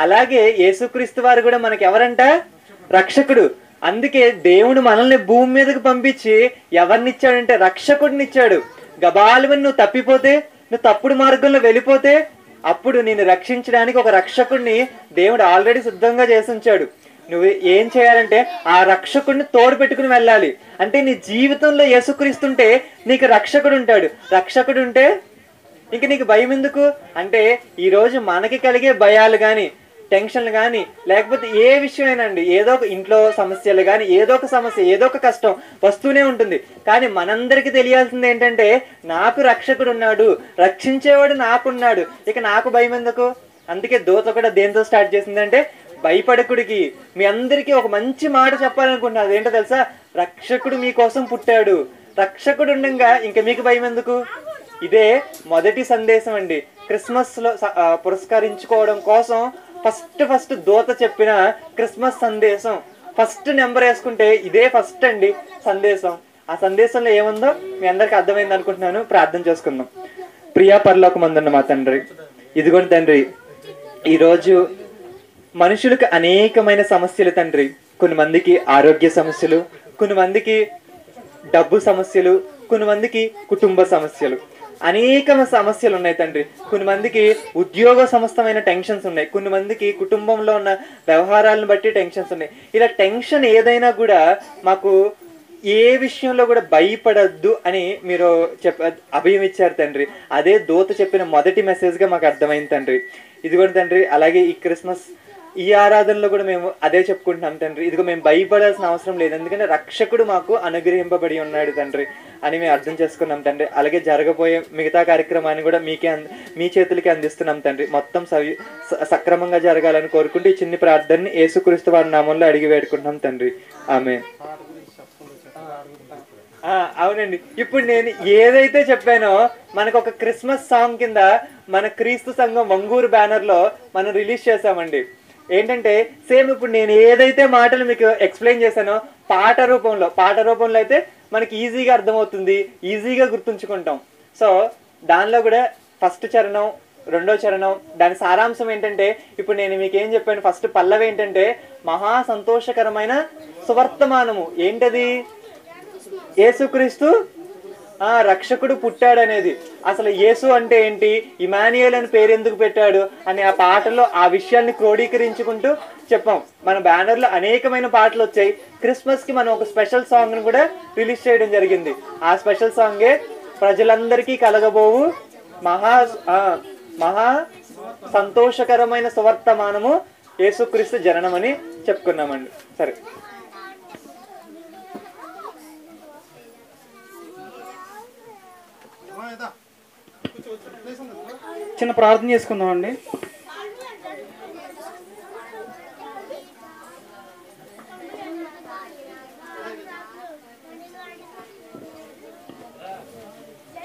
అలాగే యేసుక్రీస్తు వారు కూడా మనకి ఎవరంట? రక్షకుడు. అందుకే దేవుడు మనల్ని భూమి మీదకి పంపించి ఎవరినిచ్చాడంటే రక్షకుడినిచ్చాడు. గబాలమని నువ్వు తప్పిపోతే, నువ్వు తప్పుడు మార్గంలో వెళ్ళిపోతే అప్పుడు నేను రక్షించడానికి ఒక రక్షకుడిని దేవుడు ఆల్రెడీ సిద్ధంగా చేసి ఉంచాడు. నువ్వు ఏం చేయాలంటే ఆ రక్షకుడిని తోడు పెట్టుకుని వెళ్ళాలి. అంటే నీ జీవితంలో యేసుక్రీస్తుంటే నీకు రక్షకుడు ఉంటాడు. రక్షకుడు ఉంటే ఇంక నీకు భయం ఎందుకు? అంటే ఈరోజు మనకి కలిగే భయాలు కానీ టెన్షన్లు కానీ లేకపోతే ఏ విషయమైనా అండి, ఏదో ఒక ఇంట్లో సమస్యలు కానీ ఏదో ఒక సమస్య ఏదో ఒక కష్టం వస్తూనే ఉంటుంది. కానీ మనందరికీ తెలియాల్సింది ఏంటంటే నాకు రక్షకుడు ఉన్నాడు, రక్షించేవాడు నాకున్నాడు, ఇక నాకు భయం ఎందుకు? అందుకే దూత కూడా దేంతో స్టార్ట్ చేసిందంటే భయపడకుడికి. మీ అందరికీ ఒక మంచి మాట చెప్పాలనుకుంటున్నాను. అదేంటో తెలుసా? రక్షకుడు మీకోసం పుట్టాడు. రక్షకుడు ఉండగా ఇంకా మీకు భయం ఎందుకు? ఇదే మొదటి సందేశం అండి. క్రిస్మస్ లో పురస్కరించుకోవడం కోసం ఫస్ట్ దూత చెప్పిన క్రిస్మస్ సందేశం ఫస్ట్ నెంబర్ వేసుకుంటే ఇదే ఫస్ట్ అండి సందేశం. ఆ సందేశంలో ఏముందో మీ అందరికి అర్థమైంది అనుకుంటున్నాను. ప్రార్థన చేసుకుందాం. ప్రియా పరలోకమందున్న మా తండ్రి, ఇదిగోండి తండ్రి, ఈరోజు మనుషులకు అనేకమైన సమస్యలు తండ్రి. కొన్ని మందికి ఆరోగ్య సమస్యలు, కొన్ని మందికి డబ్బు సమస్యలు, కొన్ని మందికి కుటుంబ సమస్యలు, అనేక సమస్యలు ఉన్నాయి తండ్రి. కొన్ని మందికి ఉద్యోగ సంస్థమైన టెన్షన్స్ ఉన్నాయి, కొన్ని మందికి కుటుంబంలో ఉన్న వ్యవహారాలను బట్టి టెన్షన్స్ ఉన్నాయి. ఇలా టెన్షన్ ఏదైనా కూడా మాకు ఏ విషయంలో కూడా భయపడద్దు అని మీరు అభయం ఇచ్చారు తండ్రి. అదే దూత చెప్పిన మొదటి మెసేజ్గా మాకు అర్థమైంది తండ్రి. ఇదిగోండి తండ్రి, అలాగే ఈ క్రిస్మస్ ఈ ఆరాధనలో కూడా మేము అదే చెప్పుకుంటున్నాం తండ్రి. ఇదిగో మేము భయపడాల్సిన అవసరం లేదు, ఎందుకంటే రక్షకుడు మాకు అనుగ్రహింపబడి ఉన్నాడు తండ్రి అని మేము అర్థం చేసుకున్నాం తండ్రి. అలాగే జరగబోయే మిగతా కార్యక్రమాన్ని కూడా మీ చేతులకి అందిస్తున్నాం తండ్రి. మొత్తం సక్రమంగా జరగాలని కోరుకుంటూ ఈ చిన్ని ప్రార్థనని యేసుక్రీస్తు వారి నామంలో అడిగి వేడుకుంటున్నాం తండ్రి. ఆమేన్. అవునండి. ఇప్పుడు నేను ఏదైతే చెప్పానో మనకు ఒక క్రిస్మస్ సాంగ్ కింద మన క్రీస్తు సంఘం వంగూరు బ్యానర్లో మనం రిలీజ్ చేసామండి. ఏంటంటే సేమ్ ఇప్పుడు నేను ఏదైతే మాటలు మీకు ఎక్స్ప్లెయిన్ చేశానో పాట రూపంలో అయితే మనకి ఈజీగా అర్థమవుతుంది, ఈజీగా గుర్తుంచుకుంటాం. సో దానిలో కూడా ఫస్ట్ చరణం, రెండో చరణం, దాని సారాంశం ఏంటంటే ఇప్పుడు నేను మీకు ఏం చెప్పాను, ఫస్ట్ పల్లవి ఏంటంటే మహా సంతోషకరమైన సువర్తమానము. ఏంటది? యేసుక్రీస్తు రక్షకుడు పుట్టాడనేది. అసలు యేసు అంటే ఏంటి, ఇమాన్యుయేల్ అని పేరు ఎందుకు పెట్టాడు అని ఆ పాటలో ఆ విషయాన్ని క్రోడీకరించుకుంటూ చెప్పాం. మన బ్యానర్లో అనేకమైన పాటలు వచ్చాయి. క్రిస్మస్కి మనం ఒక స్పెషల్ సాంగ్ను కూడా రిలీజ్ చేయడం జరిగింది. ఆ స్పెషల్ సాంగే ప్రజలందరికీ కలగబోవు మహా సంతోషకరమైన సువర్తమానము యేసుక్రీస్తు జననం అని చెప్పుకున్నామండి. సరే, చిన్న ప్రార్థన చేసుకుందామండి.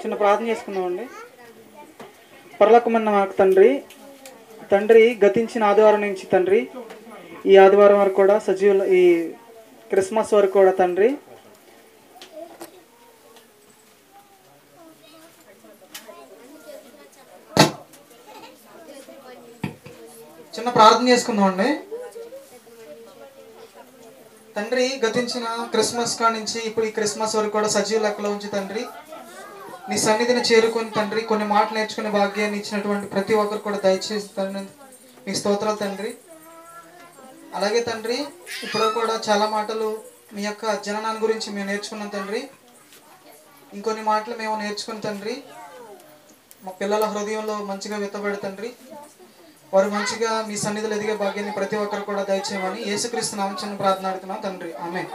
చిన్న ప్రార్థన చేసుకుందామండి. పరలోకమన్న మాకు తండ్రి గతించిన ఆదివారం నుంచి తండ్రి ఈ ఆదివారం వరకు కూడా సజీవుల ఈ క్రిస్మస్ వరకు కూడా తండ్రి చిన్న ప్రార్థన చేసుకుందామండి. తండ్రి గతించిన క్రిస్మస్ కాడ నుంచి ఇప్పుడు ఈ క్రిస్మస్ వరకు కూడా సజీవ లెక్కలో ఉంచి తండ్రి నీ సన్నిధిని చేరుకొని తండ్రి కొన్ని మాటలు నేర్చుకునే భాగ్యాన్ని ఇచ్చినటువంటి ప్రతి ఒక్కరు కూడా దయచేసి తండ్రి మీ స్తోత్రాలు తండ్రి. అలాగే తండ్రి ఇప్పుడు కూడా చాలా మాటలు మీ యొక్క జననాన్ని గురించి మేము నేర్చుకున్నాం తండ్రి. ఇంకొన్ని మాటలు మేము నేర్చుకుని తండ్రి మా పిల్లల హృదయంలో మంచిగా విత్తబడి తండ్రి వారు మంచిగా మీ సన్నిధిలో ఎదిగే భాగ్యాన్ని ప్రతి ఒక్కరు కూడా దయచేయమని యేసుక్రీస్తు నామమున ప్రార్థన అడుగుతున్నాం తండ్రి, ఆమేన్.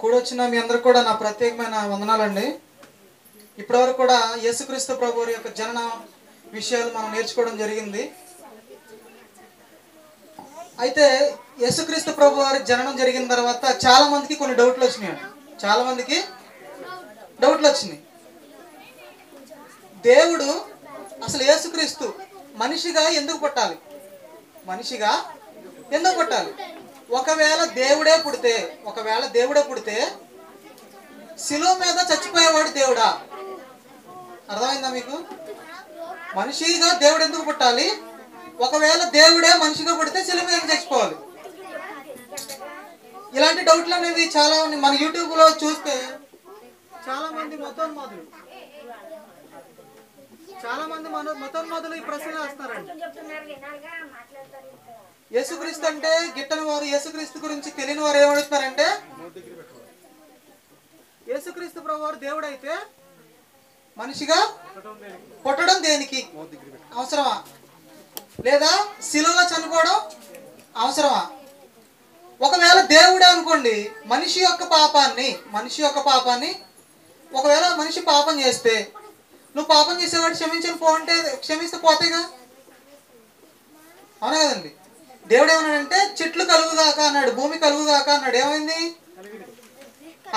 కూడొచ్చిన మీ అందరూ కూడా నా ప్రత్యేకమైన వందనాలండి. ఇప్పటివరకు కూడా యేసుక్రీస్తు ప్రభు యొక్క జనన విషయాలు మనం నేర్చుకోవడం జరిగింది. అయితే యేసుక్రీస్తు ప్రభు వారి జననం జరిగిన తర్వాత చాలా మందికి కొన్ని డౌట్లు వచ్చినాయండి. చాలా మందికి డౌట్లు వచ్చినాయి. దేవుడు అసలు యేసుక్రీస్తు మనిషిగా ఎందుకు పుట్టాలి? మనిషిగా ఎందుకు పుట్టాలి? ఒకవేళ దేవుడే పుడితే శిలువ మీద చచ్చిపోయేవాడు దేవుడా? అర్థమైందా మీకు? మనిషిగా దేవుడు ఎందుకు పుట్టాలి? ఒకవేళ దేవుడే మనిషిగా పుడితే శిలువ మీద చచ్చిపోవాలి. ఇలాంటి డౌట్లు అనేవి చాలా ఉన్నాయి. మన యూట్యూబ్లో చూస్తే చాలా మంది మతోన్మాదులు ఈ ప్రశ్నలు వేస్తున్నారండి. యేసుక్రీస్తు అంటే గిట్టని వారు, యేసుక్రీస్తు గురించి తెలియని వారు ఏమడుగుతున్నారంటే యేసుక్రీస్తు ప్రభు వారు దేవుడు అయితే మనిషిగా పుట్టడం దేనికి అవసరమా? లేదా శిలువలో చనిపోవడం అవసరమా? ఒకవేళ దేవుడే అనుకోండి మనిషి యొక్క పాపాన్ని ఒకవేళ మనిషి పాపం చేస్తే నువ్వు పాపం చేసేవాడు క్షమిస్తే పోతేగా, అవునా కదండి? దేవుడు ఏమన్నాడంటే చెట్లు కలుగుగాక అన్నాడు, భూమి కలుగుగాక అన్నాడు. ఏమైంది?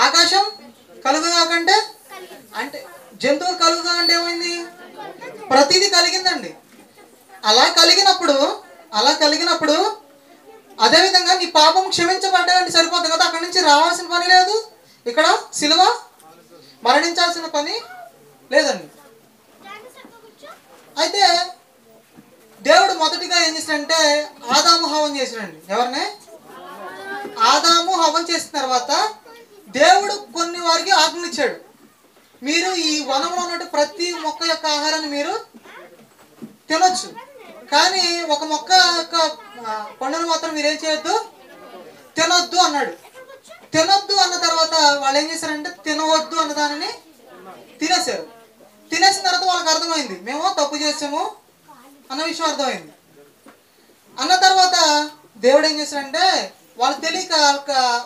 ఆకాశం కలుగుగాక అంటే జంతువులు కలుగుగా అంటే ఏమైంది? ప్రతిదీ కలిగిందండి. అలా కలిగినప్పుడు అదేవిధంగా నీ పాపం క్షమించబడ్డాయంటే సరిపోతుంది కదా, అక్కడి నుంచి రావాల్సిన పని లేదు, ఇక్కడ సిలువ మరణించాల్సిన పని లేదండి. అయితే దేవుడు మొదటిగా ఏం చేశాడంటే ఆదాము హవ్వను చేశాడండి. ఎవరిని? ఆదాము హవ్వను చేసిన తర్వాత దేవుడు కొన్ని వారికి ఆజ్ఞలు ఇచ్చాడు. మీరు ఈ వనంలో ఉన్నట్టు ప్రతి మొక్క యొక్క ఆహారాన్ని మీరు తినొచ్చు, కానీ ఒక మొక్క యొక్క పండును మాత్రం మీరేం చేయొద్దు, తినొద్దు అన్నాడు. తినొద్దు అన్న తర్వాత వాళ్ళు ఏం చేశారంటే తినవద్దు అన్న దానిని తినేశారు. తినేసిన తర్వాత వాళ్ళకి అర్థమైంది మేము తప్పు చేసాము అన్న విషయం అర్థమైంది. అన్న తర్వాత దేవుడు ఏం చేశారంటే వాళ్ళు తెలియక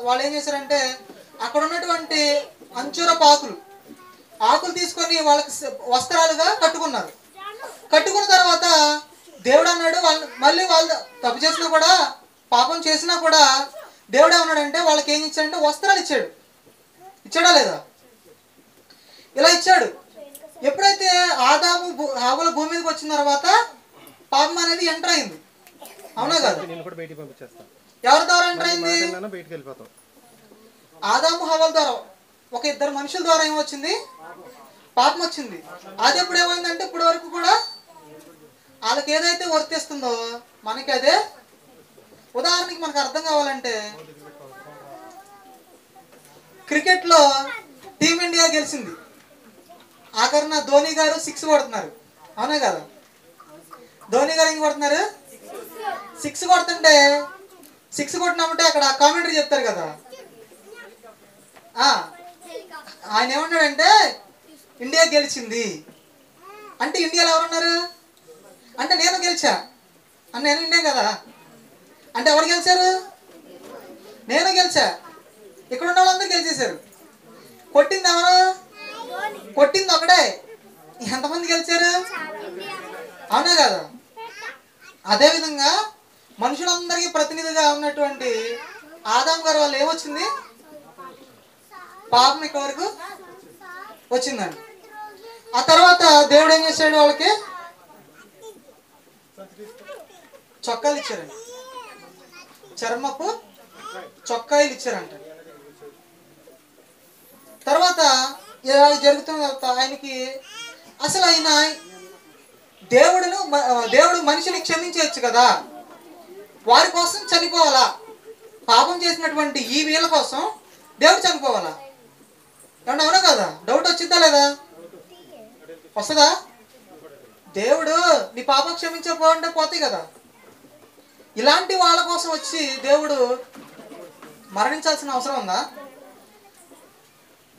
వాళ్ళు ఏం చేశారంటే అక్కడ ఉన్నటువంటి అంచురపు ఆకులు తీసుకొని వాళ్ళకి వస్త్రాలుగా కట్టుకున్నారు. కట్టుకున్న తర్వాత దేవుడు అన్నాడు మళ్ళీ వాళ్ళు తప్పు చేసినా కూడా, పాపం చేసినా కూడా దేవుడు ఏమన్నాడంటే వాళ్ళకి ఏం ఇచ్చాడంటే వస్త్రాలు ఇచ్చాడు. ఇచ్చాడా లేదా? ఇలా ఇచ్చాడు. ఎప్పుడైతే ఆదాము హవ్వల భూమి మీదకి వచ్చిన తర్వాత పాపం అనేది ఎంటర్ అయింది. అవునా కదా? ఎవరి ద్వారా ఎంటర్ అయింది? ఆదాము హవ్వల ద్వారా, ఒక ఇద్దరు మనుషుల ద్వారా ఏమొచ్చింది? పాపం వచ్చింది. అది ఎప్పుడు ఏమైందంటే ఇప్పటి వరకు కూడా వాళ్ళకి ఏదైతే వర్తిస్తుందో మనకి అదే. ఉదాహరణకి మనకు అర్థం కావాలంటే, క్రికెట్లో టీమిండియా గెలిచింది. ఆఖరిన ధోని గారు 6 కొడుతున్నారు. అవునా కదా? ధోని గారు ఏం కొడుతున్నారు? 6 కొడుతుంటే 6 కొట్టినామంటే అక్కడ కామెంటరీ చెప్తారు కదా, ఆయన ఏమన్నాడంటే ఇండియా గెలిచింది అంటే, ఇండియాలో ఎవరున్నారు అంటే నేను గెలిచా అని, నేను ఇండియా కదా అంటే ఎవరు గెలిచారు? నేను గెలిచా. ఇక్కడ ఉన్న వాళ్ళందరూ గెలిచేశారు. కొట్టింది ఎవరు? కొట్టింది ఒకడే. ఎంతమంది గెలిచారు? అవునా కదా? అదేవిధంగా మనుషులందరికీ ప్రతినిధిగా ఉన్నటువంటి ఆదాం గారు వాళ్ళు ఏమొచ్చింది? పాపం ఇక్కడ వరకు వచ్చిందండి. ఆ తర్వాత దేవుడు ఏం చేశాడు? వాళ్ళకి చొక్కాలు ఇచ్చారండి. చర్మపు చొక్కాయిలు ఇచ్చారంట. తర్వాత ఇలా జరుగుతున్న తర్వాత ఆయనకి అసలు దేవుడు మనిషిని క్షమించవచ్చు కదా, వారి కోసం చనిపోవాలా? పాపం చేసినటువంటి ఈ వీళ్ళ కోసం దేవుడు చనిపోవాలా? ఏమన్నా అవునా కదా? డౌట్ వచ్చిందా లేదా? వస్తుందా? దేవుడు నీ పాపం క్షమించకపోతే పోతాయి కదా. ఇలాంటి వాళ్ళ కోసం వచ్చి దేవుడు మరణించాల్సిన అవసరం ఉందా?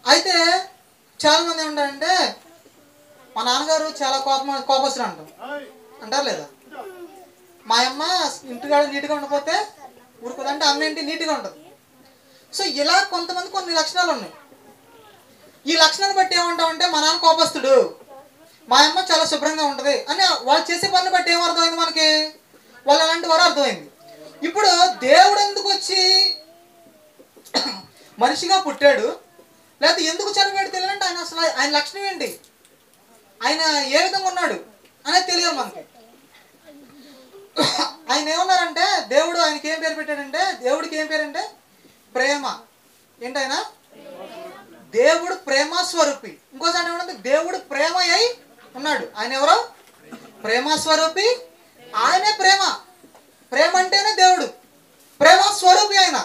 అయితే చాలా మంది ఏమంటారంటే, మా నాన్నగారు చాలా కోపస్తులు అంటారు లేదా? మా అమ్మ ఇంటికాడ నీట్గా ఉండకపోతే ఊరుకోదు అంటే, అమ్మ ఏంటి నీట్గా ఉంటుంది. సో ఇలా కొంతమంది కొన్ని లక్షణాలు ఉన్నాయి. ఈ లక్షణాన్ని బట్టి ఏమంటామంటే, మా నాన్న కోపస్తుడు, మా అమ్మ చాలా శుభ్రంగా ఉంటుంది అని వాళ్ళు చేసే పని బట్టి ఏమర్థమైంది మనకి? వాళ్ళు అలాంటి వారు అర్థమైంది. ఇప్పుడు దేవుడు ఎందుకు వచ్చి మనిషిగా పుట్టాడు, లేకపోతే ఎందుకు చనిపోయాడు తెలియాలంటే ఆయన అసలు ఆయన లక్షణం ఏంటి, ఆయన ఏ విధంగా ఉన్నాడు అనేది తెలియదు మనకి. ఆయన ఏమన్నారంటే, దేవుడు ఆయనకి ఏం పేరు పెట్టాడంటే, దేవుడికి ఏం పేరు అంటే ప్రేమ. ఏంటైనా దేవుడు ప్రేమ స్వరూపి. ఇంకోసారి ఏమన్నా దేవుడు ప్రేమ అయి ఉన్నాడు. ఆయన ఎవరో ప్రేమ స్వరూపి, ఆయనే ప్రేమ. ప్రేమ అంటేనే దేవుడు, ప్రేమ స్వరూపి ఆయన.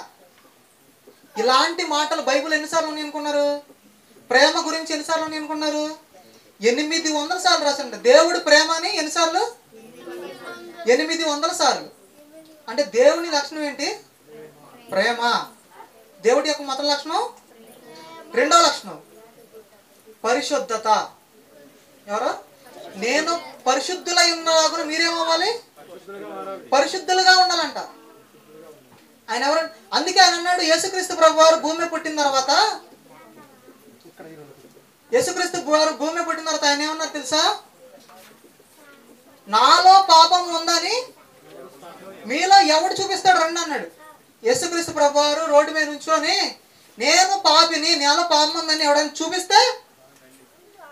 ఇలాంటి మాటలు బైబిల్ ఎన్నిసార్లు ఉన్నాయి అనుకున్నారు? ప్రేమ గురించి ఎన్నిసార్లు ఉన్నాయి అనుకున్నారు? 800 సార్లు రాసండి. దేవుడు ప్రేమ అని ఎన్నిసార్లు? 800 సార్లు. అంటే దేవుని లక్షణం ఏంటి? ప్రేమ. దేవుడి యొక్క మొదటి లక్షణం. రెండో లక్షణం పరిశుద్ధత. ఎవరు? నేను పరిశుద్ధులై ఉన్నలాగా మీరేమవ్వాలి? పరిశుద్ధులుగా ఉండాలంట. ఆయన ఎవరు? అందుకే ఆయన అన్నాడు, యేసుక్రీస్తు ప్రభు వారు భూమి పుట్టిన తర్వాత, ఆయన ఏమన్నారు తెలుసా? నాలో పాపం ఉందని మీలో ఎవడు చూపిస్తాడు రండి అన్నాడు. యేసుక్రీస్తు ప్రభు వారు రోడ్డు మీద నుంచొని, నేను పాపిని, నాలో పాపం ఉందని ఎవడని చూపిస్తే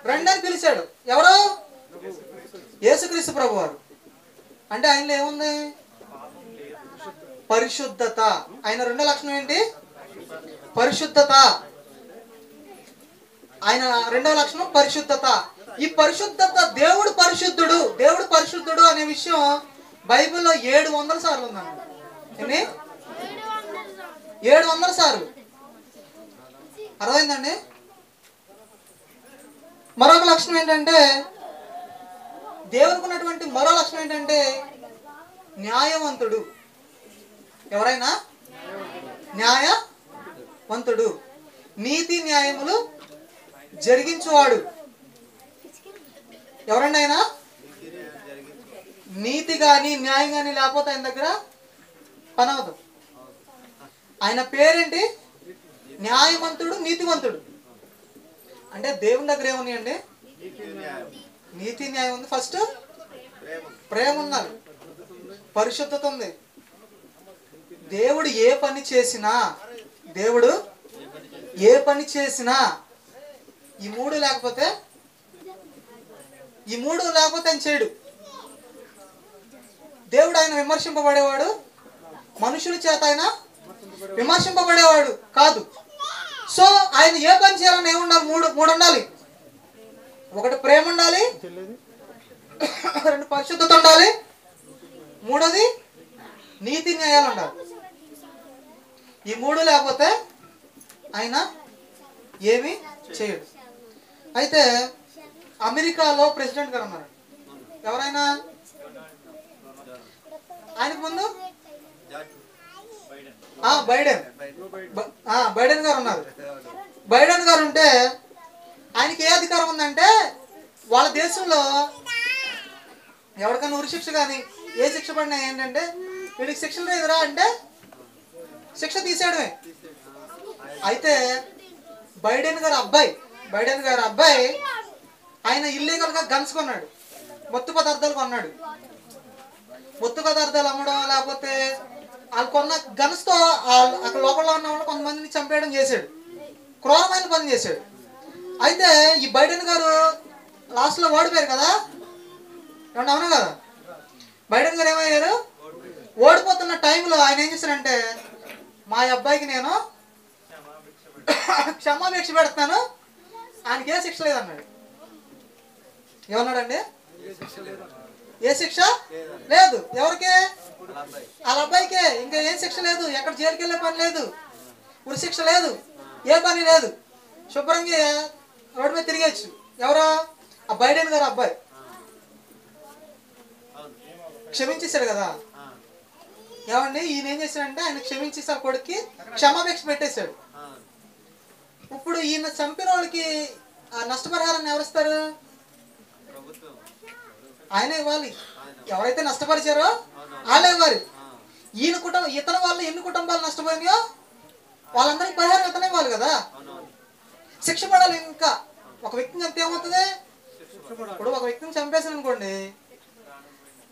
రండి అని పిలిచాడు. ఎవరు? యేసుక్రీస్తు ప్రభు వారు. అంటే ఆయనలో ఏముంది? పరిశుద్ధత. ఆయన రెండో లక్షణం ఏంటి? పరిశుద్ధత. ఆయన రెండవ లక్షణం పరిశుద్ధత. ఈ పరిశుద్ధత, దేవుడు పరిశుద్ధుడు అనే విషయం బైబిల్లో 700 సార్లు ఉందండి. ఎన్ని? 700 సార్లు. అర్థమైందండి? మరొక లక్షణం ఏంటంటే, దేవునికి ఉన్నటువంటి మరో లక్షణం ఏంటంటే న్యాయవంతుడు. ఎవరైనా న్యాయవంతుడు, నీతి న్యాయములు జరిగించువాడు. ఎవరండి ఆయన? నీతి కానీ న్యాయం కానీ లేకపోతే ఆయన దగ్గర పని అవదు. ఆయన పేరేంటి? న్యాయవంతుడు, నీతివంతుడు. అంటే దేవుని దగ్గర ఏమున్నాయండి? నీతి న్యాయం ఉంది. ఫస్ట్ ప్రేమ ఉన్నది, పరిశుద్ధత ఉంది. దేవుడు ఏ పని చేసినా ఈ మూడు లేకపోతే ఆయన చేయడు. దేవుడు ఆయన విమర్శింపబడేవాడు, మనుషుల చేత ఆయన విమర్శింపబడేవాడు కాదు. సో ఆయన ఏ పని చేయాలని ఏముండాలి? మూడు ఉండాలి. ఒకటి ప్రేమ ఉండాలి, రెండు పరిశుద్ధత ఉండాలి, మూడోది నీతి న్యాయాలు ఉండాలి. ఈ మూడు లేకపోతే ఆయన ఏమీ చేయడు. అయితే అమెరికాలో ప్రెసిడెంట్ గారు ఉన్నారు. ఎవరైనా ఆయనకు ముందు బైడెన్ గారు ఉన్నారు. బైడెన్ గారు ఉంటే ఆయనకి ఏ అధికారం ఉందంటే వాళ్ళ దేశంలో ఎవరికైనా ఉరిశిక్ష కానీ ఏ శిక్ష పడినా ఏంటంటే వీడికి శిక్షలు లేదురా అంటే శిక్ష తీసేయడమే. అయితే బైడెన్ గారు అబ్బాయి ఆయన ఇల్లీగల్గా గన్స్ కొన్నాడు, మత్తు పదార్థాలు కొన్నాడు. మత్తు పదార్థాలు అమ్మడం, లేకపోతే వాళ్ళు కొన్న గన్స్తో అక్కడ లోపల ఉన్న వాళ్ళు కొంతమందిని చంపేయడం చేశాడు, క్రూరమైన పని చేశాడు. అయితే ఈ బైడెన్ గారు లాస్ట్లో ఓడిపోయారు కదా, అవునా కదా? బైడెన్ గారు ఏమయ్యారు? ఓడిపోతున్న టైంలో ఆయన ఏం చేశారంటే మా అబ్బాయికి నేను క్షమాభిక్ష పెడతాను, ఆయనకి ఏ శిక్ష లేదన్నాడు. ఏమన్నాడండి? ఏ శిక్ష లేదు. ఎవరికే? వాళ్ళ అబ్బాయికే. ఇంకా ఏం శిక్ష లేదు, ఎక్కడ జైలుకి వెళ్ళే పని లేదు, ఉరి శిక్ష లేదు, ఏ పని లేదు, శుభ్రంగా రోడ్డు మీద తిరిగేచ్చు. ఎవరో ఆ బైడెన్ గారు అబ్బాయి క్షమించేశాడు కదా. ఏమండి ఈయన ఏం చేశాడంటే ఆయన క్షమించేసారు, కొడుక్కి క్షమాభిక్ష పెట్టేశాడు. ఇప్పుడు ఈయన చంపిన వాళ్ళకి ఆ నష్టపరిహారాన్ని ఎవరిస్తారు? ఆయన ఇవ్వాలి. ఎవరైతే నష్టపరిచారో వాళ్ళే ఇవ్వాలి. ఇతని వాళ్ళు ఎన్ని కుటుంబాలు నష్టపోయినాయో వాళ్ళందరికీ పరిహారం ఇతనే ఇవ్వాలి కదా. శిక్ష పడాలి. ఇంకా ఒక వ్యక్తిని చంపితే ఏమవుతుంది? ఇప్పుడు ఒక వ్యక్తిని చంపేసాను అనుకోండి,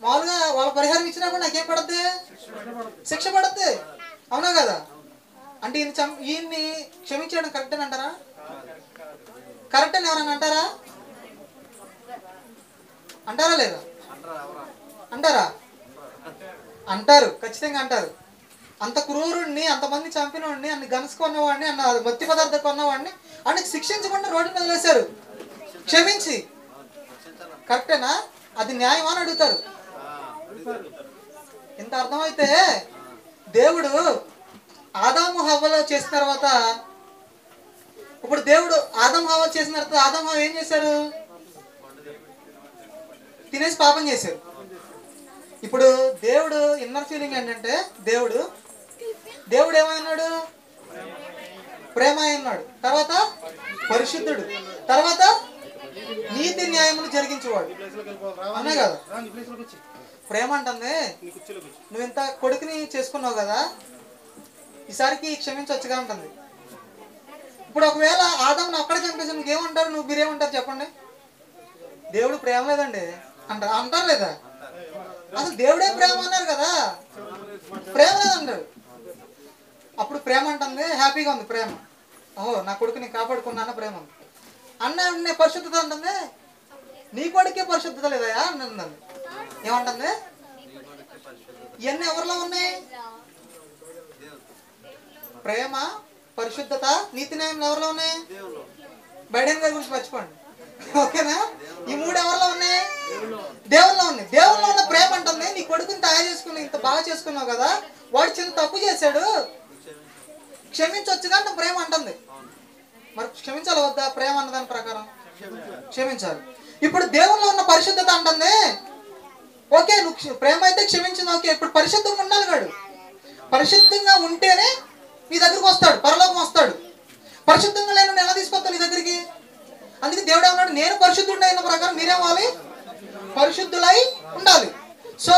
మామూలుగా వాళ్ళ పరిహారం ఇచ్చినా కూడా నాకేం పడద్ది? శిక్ష పడద్ది, అవునా కదా? అంటే ఈయన్ని క్షమించడం కరెక్ట్ అని అంటారా? కరెక్ట్ అని ఎవరన్నా అంటారా లేదా? అంటారు, ఖచ్చితంగా అంటారు. అంత క్రూరుణ్ణి, అంతమంది చంపినవాడిని, అన్ని గన్స్ కొన్నవాడిని, అన్న మత్తి పదార్థం కొన్నవాడిని అన్ని శిక్షించకుండా రోడ్డు మీద వేశారు క్షమించి. కరెక్టేనా? అది న్యాయమా అని అడుగుతారు. ఇంత అర్థమైతే దేవుడు ఆదాము హవ్వలో చేసిన తర్వాత, ఇప్పుడు దేవుడు ఆదాము హవ్వ చేసిన తర్వాత ఆదాము హవ్వ ఏం చేశారు? తినేసి పాపం చేశారు. ఇప్పుడు దేవుడు ఇన్నర్ ఫీలింగ్ ఏంటంటే దేవుడు ఏమైనాడు? ప్రేమ అయినాడు, తర్వాత పరిశుద్ధుడు, తర్వాత నీతి న్యాయములు జరిగించేవాడు, అవునే కదా? ప్రేమ అంటుంది నువ్వు ఇంత కొడుకుని చేసుకున్నావు కదా, ఈసారికి క్షమించవచ్చుగా ఉంటుంది. ఇప్పుడు ఒకవేళ ఆదాముని అక్కడే చంపేసి నువ్వేమంటారు? మీరేమంటారు చెప్పండి? దేవుడు ప్రేమ లేదండి అంటారు లేదా? అసలు దేవుడే ప్రేమ అన్నారు కదా, ప్రేమ లేదంటారు. అప్పుడు ప్రేమ అంటుంది హ్యాపీగా ఉంది ప్రేమ, ఓహో నా కొడుకుని కాపాడుకున్నాను ప్రేమ ఉంది. అన్న పరిశుద్ధత అంటుంది నీ కొడుకే పరిశుద్ధత లేదయా అన్నది. ఏమంటుంది? ఇవన్నీ ఎవరిలో ఉన్నాయి? ప్రేమ, పరిశుద్ధత, నీతి న్యాయం ఎవరిలో ఉన్నాయి? బైడెన్ గారి గురించి మర్చిపోండి, ఓకేనా? ఈ మూడు ఎవరిలో ఉన్నాయి? దేవుల్లో ఉన్నాయి. దేవుల్లో ఉన్న ప్రేమ అంటుంది నీ కొడుకుని తయారు చేసుకుని ఇంత బాగా చేసుకున్నావు కదా, వాడు చిన్న తప్పు చేశాడు, క్షమించవచ్చుగా అంటే ప్రేమ అంటుంది. మరి క్షమించాలి వద్దా? ప్రేమ అన్న దాని ప్రకారం క్షమించాలి. ఇప్పుడు దేవుల్లో ఉన్న పరిశుద్ధత అంటుంది ఓకే నువ్వు ప్రేమ అయితే క్షమించింది ఓకే, ఇప్పుడు పరిశుద్ధంగా ఉండాలి కాడు. పరిశుద్ధంగా ఉంటేనే నీ దగ్గరికి వస్తాడు, పరలోకం వస్తాడు. పరిశుద్ధంగా లేని ఎలా తీసుకొస్తాను నీ దగ్గరికి? అందుకే దేవుడు ఏమన్నాడు? నేను పరిశుద్ధుడు అయిన ప్రకారం మీరేమవ్వాలి? పరిశుద్ధులై ఉండాలి. సో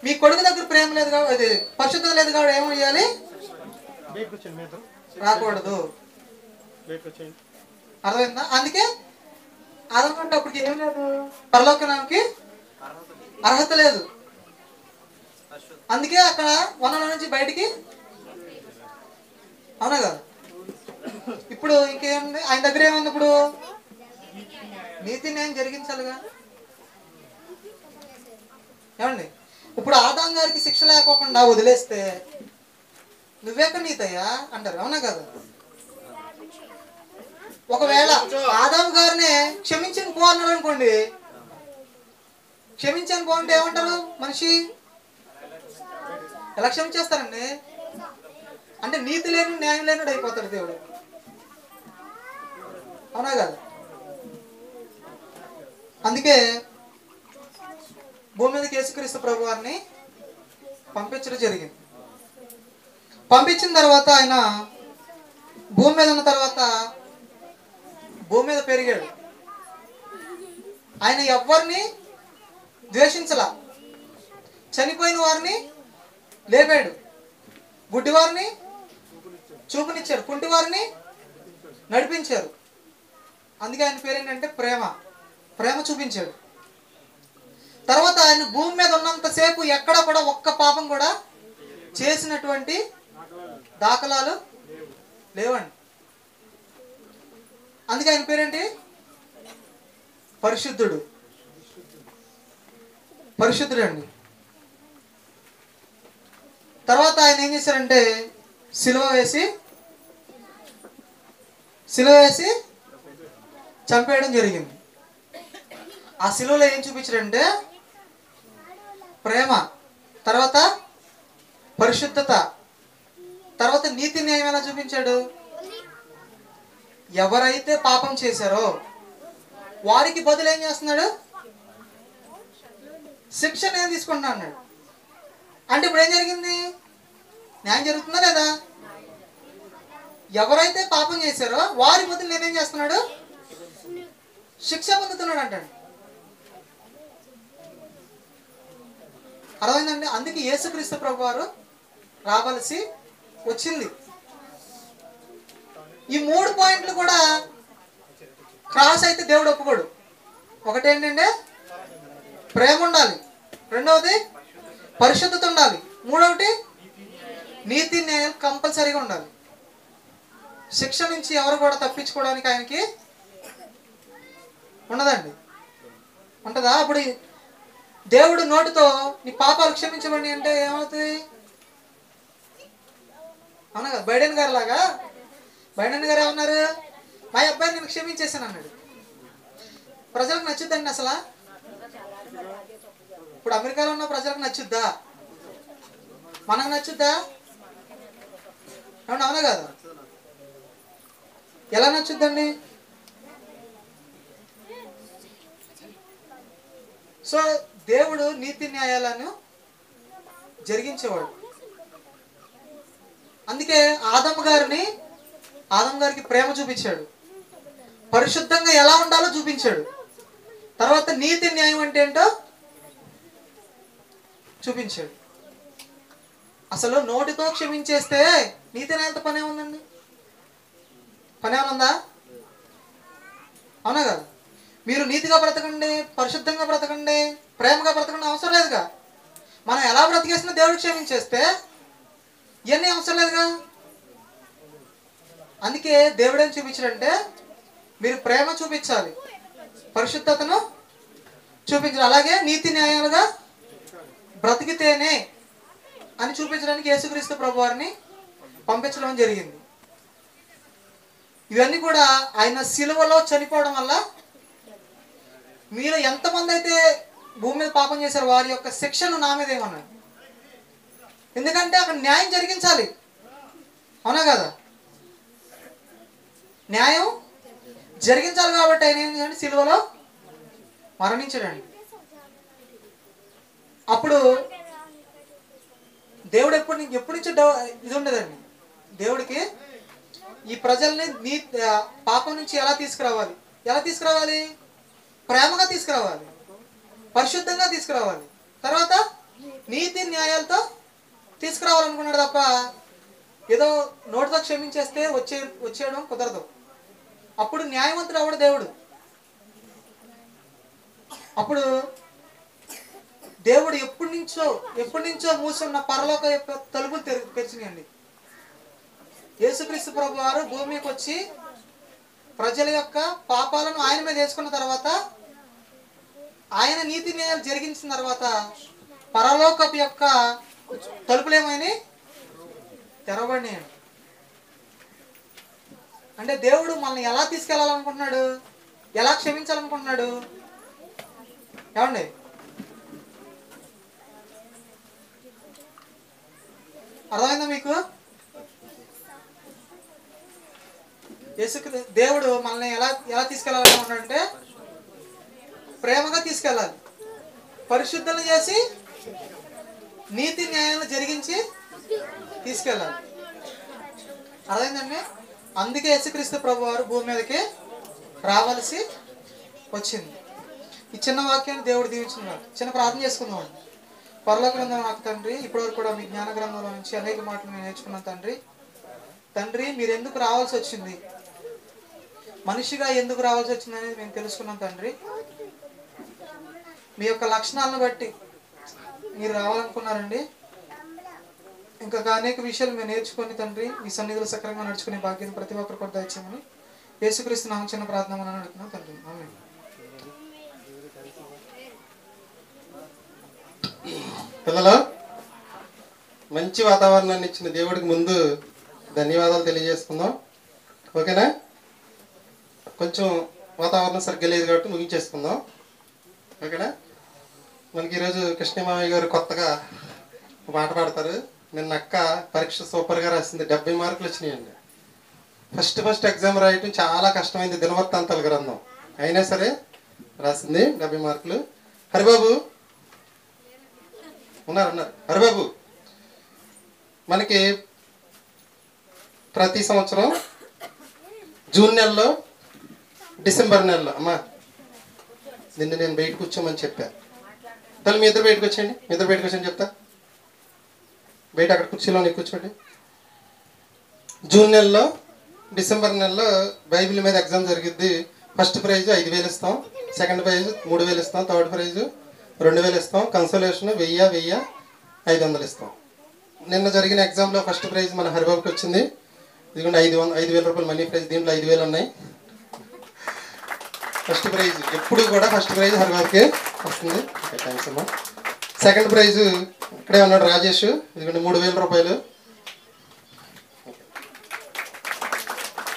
మీ కొడుకు దగ్గర ప్రేమ లేదు కాబట్టి, పరిశుద్ధత లేదు కాబట్టి ఏమో చేయాలి? రాకూడదు. అర్థమైందా? అందుకే అదనుకుంటే అప్పటికి ఏం లేదు, పరలోకానికి అర్హత లేదు. అందుకే అక్కడ వనంలో నుంచి బయటికి, అవునా కదా? ఇప్పుడు ఇంకేముంది ఆయన దగ్గర? ఏముంది ఇప్పుడు? నీతి న్యాయం జరిగించాలిగా. ఏమండి? ఇప్పుడు ఆదాం గారికి శిక్ష లేకోకుండా వదిలేస్తే నువ్వెక్కడ నీతయ్యా అంటారు, అవునా కదా? ఒకవేళ ఆదాం గారినే క్షమించని పో అన్నాడు అనుకోండి, క్షమించని పో అంటే ఏమంటారు మనిషి? ఎలా క్షమించేస్తారండి? అంటే నీతి లేని న్యాయం లేనుడు అయిపోతాడు దేవుడు, అవునా కదా? అందుకే భూమి మీదకి యేసుక్రీస్తు ప్రభు వారిని పంపించడం జరిగింది. పంపించిన తర్వాత ఆయన భూమి మీద ఉన్న తర్వాత భూమి మీద పెరిగాడు. ఆయన ఎవరిని ద్వేషించలా. చనిపోయిన వారిని లేపాడు, గుడ్డి వారిని చూపునిచ్చారు, కుంటి వారిని నడిపించారు. అందుకే ఆయన పేరు ఏంటంటే ప్రేమ. ప్రేమ చూపించాడు. తర్వాత ఆయన భూమి మీద ఉన్నంతసేపు ఎక్కడ కూడా ఒక్క పాపం కూడా చేసినటువంటి దాఖలాలు లేవండి. అందుకే ఆయన పేరేంటి? పరిశుద్ధుడు. పరిశుద్ధుడు అండి. తర్వాత ఆయన ఏం చేశారంటే సిలువ వేసి చంపేయడం జరిగింది. ఆ సిలువలో ఏం చూపించారంటే ప్రేమ, తర్వాత పరిశుద్ధత, తర్వాత నీతి న్యాయం ఎలా చూపించాడు? ఎవరైతే పాపం చేశారో వారికి బదులు ఏం చేస్తున్నాడు? శిక్ష నేను తీసుకుంటా అన్నాడు. అంటే ఇప్పుడు ఏం జరిగింది? న్యాయం జరుగుతుందా లేదా? ఎవరైతే పాపం చేశారో వారి బదులు నేనేం చేస్తున్నాడు? శిక్ష పొందుతున్నాడు అంటాడు. అర్థమైందండి? అందుకే యేసుక్రీస్తు ప్రభు వారు రావాల్సి వచ్చింది. ఈ 3 పాయింట్లు కూడా క్రాస్ అయితే దేవుడు ఒప్పుకోడు. ఒకటి ఏంటంటే ప్రేమ ఉండాలి, రెండవది పరిశుద్ధత ఉండాలి, మూడవది నీతి న్యాయం కంపల్సరీగా ఉండాలి. శిక్ష నుంచి ఎవరు కూడా తప్పించుకోవడానికి ఆయనకి ఉండదండి. ఉంటుందా? అప్పుడు దేవుడు నోటితో నీ పాపాలు క్షమించబడి అంటే ఏమవుతుంది? అవునా కదా? బైడెన్ గారు లాగా. బైడెన్ గారు ఏమన్నారు? మా అబ్బాయిని నేను క్షమించేసాను అన్నాడు. ప్రజలకు నచ్చుద్దండి అసలు? ఇప్పుడు అమెరికాలో ఉన్న ప్రజలకు నచ్చుద్దా? మనకు నచ్చుద్దా? అవునా కదా? ఎలా నచ్చుద్దండి? సో దేవుడు నీతి న్యాయాలను జరిగించేవాడు. అందుకే ఆదమ్ గారికి ప్రేమ చూపించాడు, పరిశుద్ధంగా ఎలా ఉండాలో చూపించాడు, తర్వాత నీతి న్యాయం అంటే ఏంటో చూపించాడు. అసలు నోటితో క్షమించేస్తే నీతి న్యాయంతో పనే ఉందండి? పనే ఉందా? అవునా కదా? మీరు నీతిగా బ్రతకండి, పరిశుద్ధంగా బ్రతకండి, ప్రేమగా బ్రతకండి అవసరం లేదుగా. మనం ఎలా బ్రతికేసినా దేవుడు క్షమించేస్తే ఇవన్నీ అవసరం లేదుగా. అందుకే దేవుడు ఏం చూపించాడంటే మీరు ప్రేమ చూపించాలి, పరిశుద్ధతను చూపించాలి, అలాగే నీతి న్యాయాలుగా బ్రతికితేనే అని చూపించడానికి యేసుక్రీస్తు ప్రభు వారిని పంపించడం జరిగింది. ఇవన్నీ కూడా ఆయన సిలువలో చనిపోవడం వల్ల మీరు ఎంతమంది అయితే భూమి మీద పాపం చేశారో వారి యొక్క శిక్షను నా మీద ఏమన్నాడు. ఎందుకంటే అక్కడ న్యాయం జరిగించాలి, అవునా కదా? న్యాయం జరిగించాలి కాబట్టి ఆయన ఏం చేయండి? సిలువలో మరణించడండి. అప్పుడు దేవుడు ఎప్పటి నుంచో ఇది ఉండదండి. దేవుడికి ఈ ప్రజల్ని పాపం నుంచి ఎలా తీసుకురావాలి? ప్రేమగా తీసుకురావాలి, పరిశుద్ధంగా తీసుకురావాలి, తర్వాత నీతి న్యాయాలతో తీసుకురావాలనుకున్నాడు తప్ప ఏదో నోటితో క్షమించేస్తే వచ్చేయడం కుదరదు. అప్పుడు న్యాయవంతుడు అవడు దేవుడు. అప్పుడు దేవుడు ఎప్పటి నుంచో మూసున్న పరలోక తలుపులు తెరిచినాయండి. యేసుక్రీస్తు ప్రభు వారు భూమికి వచ్చి ప్రజల యొక్క పాపాలను ఆయన మీద వేసుకున్న తర్వాత, ఆయన నీతి న్యాయాలు జరిగించిన తర్వాత పరలోకపు యొక్క తలుపులు ఏమైనా తెరవబడినాయండి. అంటే దేవుడు మనల్ని ఎలా తీసుకెళ్లాలనుకుంటున్నాడు, ఎలా క్షమించాలనుకుంటున్నాడు? ఏమండి? అర్థమైందా మీకు? దేవుడు మనల్ని ఎలా తీసుకెళ్లాలనుకుంటున్నాడంటే ప్రేమగా తీసుకెళ్ళాలి, పరిశుద్ధులను చేసి నీతి న్యాయాలను జరిగించి తీసుకెళ్ళాలి. అర్థమైందండి? అందుకే యేసుక్రీస్తు ప్రభు వారు భూమి మీదకి రావాల్సి వచ్చింది. ఈ చిన్న వాక్యాన్ని దేవుడు దీవించుకున్నాడు. చిన్న ప్రార్థన చేసుకుందాం. పరలోక గ్రంథం నాకు తండ్రి, ఇప్పటివరకు కూడా మీ జ్ఞాన గ్రంథంలో నుంచి అనేక మాటలు నేను నేర్చుకున్నాను తండ్రి. మీరు ఎందుకు రావాల్సి వచ్చింది, మనిషిగా ఎందుకు రావాల్సి వచ్చింది అనేది మేము తెలుసుకున్నాం తండ్రి. మీ యొక్క లక్షణాలను బట్టి మీరు రావాలనుకున్నారండి. ఇంకా అనేక విషయాలు మేము నేర్చుకొని తండ్రి మీ సన్నిధిలో సక్రమంగా నడుచుకునే భాగ్యం ప్రతి ఒక్కరు కూడా దయచేయమని యేసుక్రీస్తు నామమున చిన్న ప్రార్థన మనం అడుగుతున్నాం తండ్రి. ఆమేన్. పిల్లలు, మంచి వాతావరణాన్ని ఇచ్చిన దేవుడికి ముందు ధన్యవాదాలు తెలియజేసుకుందాం. ఓకేనా? కొంచెం వాతావరణం సరిగ్గా లేదు కాబట్టి ముగించేసుకుందాం. ఓకేనా? మనకి ఈరోజు కృష్ణమావయ్య గారు కొత్తగా పాట పాడతారు. నిన్న అక్క పరీక్ష సూపర్గా రాసింది, 70 మార్కులు వచ్చినాయండి. ఫస్ట్ ఎగ్జామ్ రాయటం చాలా కష్టమైంది, దినవృత్తాంతాల గ్రంథం. అయినా సరే రాసింది 70 మార్కులు. హరిబాబు ఉన్నారు. హరిబాబు, మనకి ప్రతి సంవత్సరం జూన్ నెలలో, డిసెంబర్ నెలలో, అమ్మా నిన్ను నేను బయటకు కూర్చోమని చెప్పా. తల్లి మీ ఇద్దరు బయటకు వచ్చేయండి, చెప్తా. బయట అక్కడ కుర్చీలో నీకు కూర్చోండి. జూన్ నెలలో, డిసెంబర్ నెలలో బైబిల్ మీద ఎగ్జామ్ జరిగిద్ది. ఫస్ట్ ప్రైజ్ 5,000 ఇస్తాం, సెకండ్ ప్రైజ్ 3,000 ఇస్తాం, థర్డ్ ప్రైజ్ 2,000 ఇస్తాం, కన్సోలేషన్ 1,000, 500 ఇస్తాం. నిన్న జరిగిన ఎగ్జామ్లో ఫస్ట్ ప్రైజ్ మన హరిబాబుకి వచ్చింది. ఇదిగోండి 5,000 రూపాయలు మనీ ప్రైజ్. దీంట్లో 5,000 ఉన్నాయి. ఫస్ట్ ప్రైజ్ ఎప్పుడు కూడా ఫస్ట్ ప్రైజ్ హరిబాబుకి వస్తుంది. ఓకే, థ్యాంక్స్ అమ్మా. సెకండ్ ప్రైజ్ ఇక్కడే ఉన్నాడు రాజేష్. ఇదిగోండి 3,000 రూపాయలు.